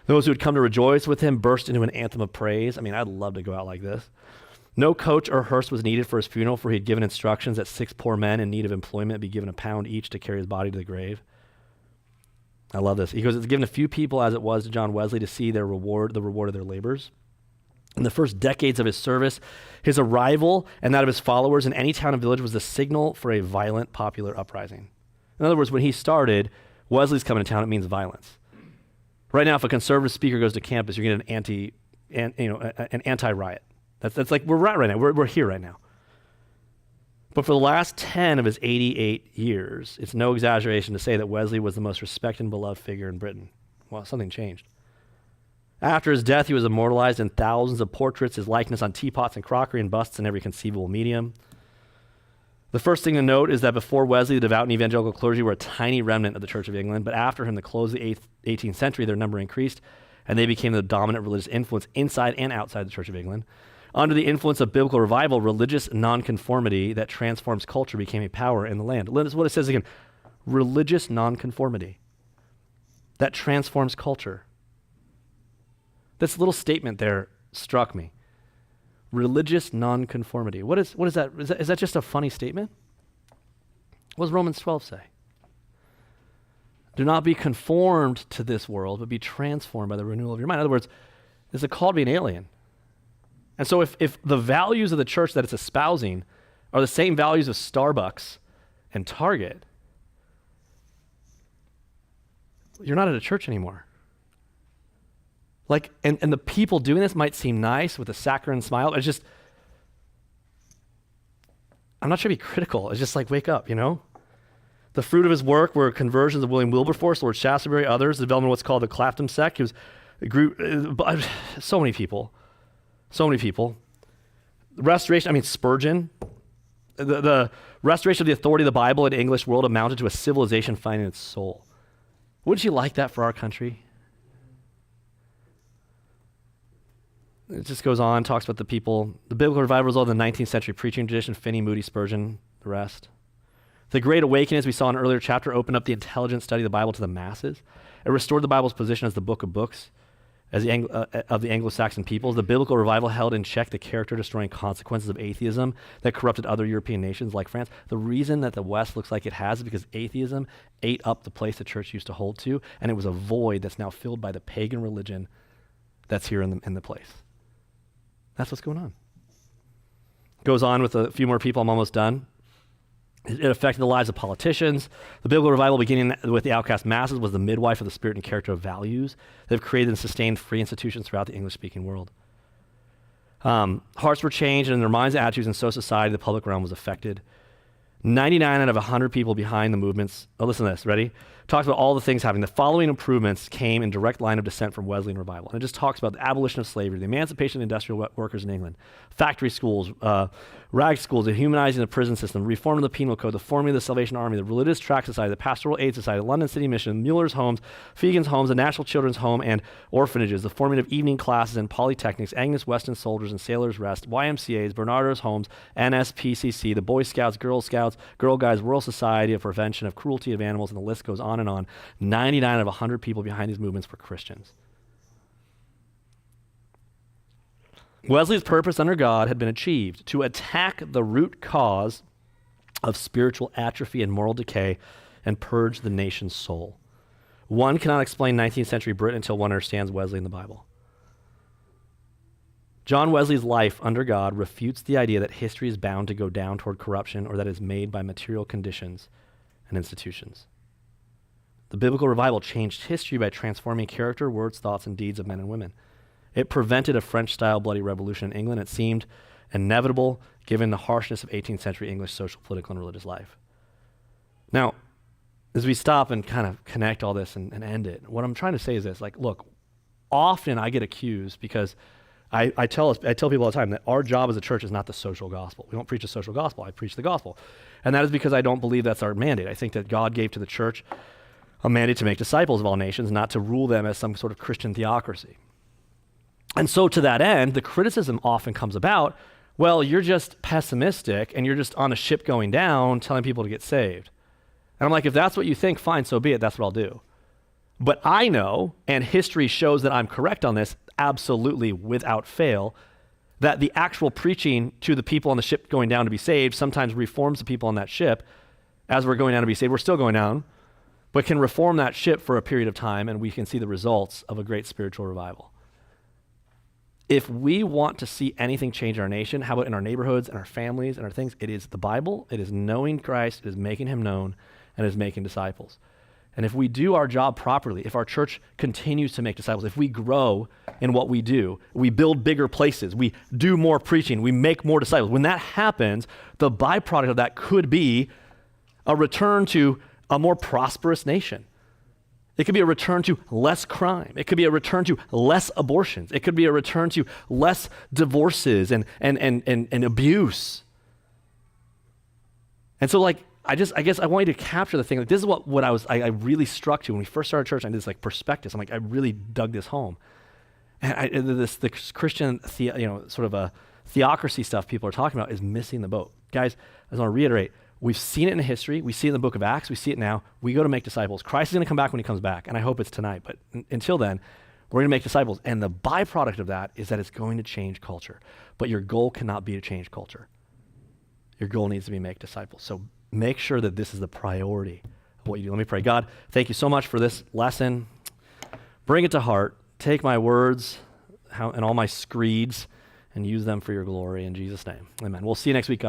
Those who had come to rejoice with him burst into an anthem of praise. I mean, I'd love to go out like this. No coach or hearse was needed for his funeral, for he had given instructions that 6 poor men in need of employment be given £1 each to carry his body to the grave. I love this. He goes, it's given a few people, as it was to John Wesley, to see the reward of their labors. In the first decades of his service, his arrival and that of his followers in any town and village was the signal for a violent popular uprising. In other words, when he started, Wesley's coming to town, it means violence. Right now, if a conservative speaker goes to campus, you're going to get an anti-riot. That's like we're right now. We're here right now. But for the last 10 of his 88 years, it's no exaggeration to say that Wesley was the most respected and beloved figure in Britain. Well, something changed. After his death, he was immortalized in thousands of portraits, his likeness on teapots and crockery and busts in every conceivable medium. The first thing to note is that before Wesley, the devout and evangelical clergy were a tiny remnant of the Church of England, but after him, the close of the 18th century, their number increased, and they became the dominant religious influence inside and outside the Church of England. Under the influence of biblical revival, religious nonconformity that transforms culture became a power in the land. That's what it says again. Religious nonconformity that transforms culture. This little statement there struck me. Religious nonconformity. What is that? Is that just a funny statement? What does Romans 12 say? Do not be conformed to this world, but be transformed by the renewal of your mind. In other words, it's a call to be an alien. And so if the values of the church that it's espousing are the same values of Starbucks and Target, you're not at a church anymore. And the people doing this might seem nice with a saccharine smile. It's just, I'm not trying to be critical. It's just like, wake up, you know? The fruit of his work were conversions of William Wilberforce, Lord Shaftesbury, others, the development of what's called the Clapham sect. It grew, so many people. Restoration, Spurgeon. The restoration of the authority of the Bible in the English world amounted to a civilization finding its soul. Wouldn't you like that for our country? It just goes on, talks about the people. The biblical revival was all the 19th century preaching tradition, Finney, Moody, Spurgeon, the rest. The Great Awakening, as we saw in an earlier chapter, opened up the intelligent study of the Bible to the masses. It restored the Bible's position as the book of books of the Anglo-Saxon peoples. The biblical revival held in check the character-destroying consequences of atheism that corrupted other European nations like France. The reason that the West looks like it has is because atheism ate up the place the church used to hold to, and it was a void that's now filled by the pagan religion that's here in the place. That's what's going on. Goes on with a few more people. I'm almost done. It affected the lives of politicians. The biblical revival, beginning with the outcast masses, was the midwife of the spirit and character of values that have created and sustained free institutions throughout the English-speaking world. Hearts were changed, and in their minds and attitudes, and so society, the public realm, was affected. 99 out of 100 people behind the movements, listen to this, ready? talks about all the things happening. The following improvements came in direct line of descent from Wesleyan revival. And it just talks about the abolition of slavery, the emancipation of the industrial workers in England, factory schools, rag schools, the humanizing of the prison system, reform of the penal code, the forming of the Salvation Army, the religious tract society, the pastoral aid society, the London City Mission, Mueller's homes, Fegan's homes, the National Children's Home and orphanages, the forming of evening classes and polytechnics, Agnes Weston Soldiers and Sailors Rest, YMCAs, Bernardo's homes, NSPCC, the Boy Scouts, Girl Guides, World Society of Prevention of Cruelty of Animals, and the list goes on and on. 99 of 100 people behind these movements were Christians. Wesley's purpose under God had been achieved: to attack the root cause of spiritual atrophy and moral decay and purge the nation's soul. One cannot explain 19th century Britain until one understands Wesley in the Bible. John Wesley's life under God refutes the idea that history is bound to go down toward corruption or that it is made by material conditions and institutions. The biblical revival changed history by transforming character, words, thoughts, and deeds of men and women. It prevented a French-style bloody revolution in England. It seemed inevitable given the harshness of 18th century English social, political, and religious life. Now, as we stop and kind of connect all this and end it, what I'm trying to say is this: like, look, often I get accused because I tell people all the time that our job as a church is not the social gospel. We don't preach a social gospel. I preach the gospel. And that is because I don't believe that's our mandate. I think that God gave to the church a mandate to make disciples of all nations, not to rule them as some sort of Christian theocracy. And so to that end, the criticism often comes about, well, you're just pessimistic and you're just on a ship going down telling people to get saved. And I'm like, if that's what you think, fine, so be it. That's what I'll do. But I know, and history shows that I'm correct on this, absolutely without fail, that the actual preaching to the people on the ship going down to be saved sometimes reforms the people on that ship as we're going down to be saved. We're still going down, but can reform that ship for a period of time, and we can see the results of a great spiritual revival. If we want to see anything change in our nation, how about in our neighborhoods and our families and our things? It is the Bible, it is knowing Christ, it is making him known, and it is making disciples. And if we do our job properly, if our church continues to make disciples, if we grow in what we do, we build bigger places, we do more preaching, we make more disciples, when that happens, the byproduct of that could be a return to a more prosperous nation. It could be a return to less crime. It could be a return to less abortions. It could be a return to less divorces and abuse. And so, like, I guess I want you to capture the thing. Like, this is what I really struck to when we first started church. I did this like prospectus. I'm like, I really dug this home. And the Christian, sort of a theocracy stuff people are talking about is missing the boat. Guys, I just want to reiterate, we've seen it in history. We see it in the book of Acts. We see it now. We go to make disciples. Christ is going to come back when he comes back, and I hope it's tonight. But until then, we're going to make disciples. And the byproduct of that is that it's going to change culture. But your goal cannot be to change culture. Your goal needs to be make disciples. So make sure that this is the priority of what you do. Let me pray. God, thank you so much for this lesson. Bring it to heart. Take my words and all my screeds and use them for your glory. In Jesus' name, amen. We'll see you next week.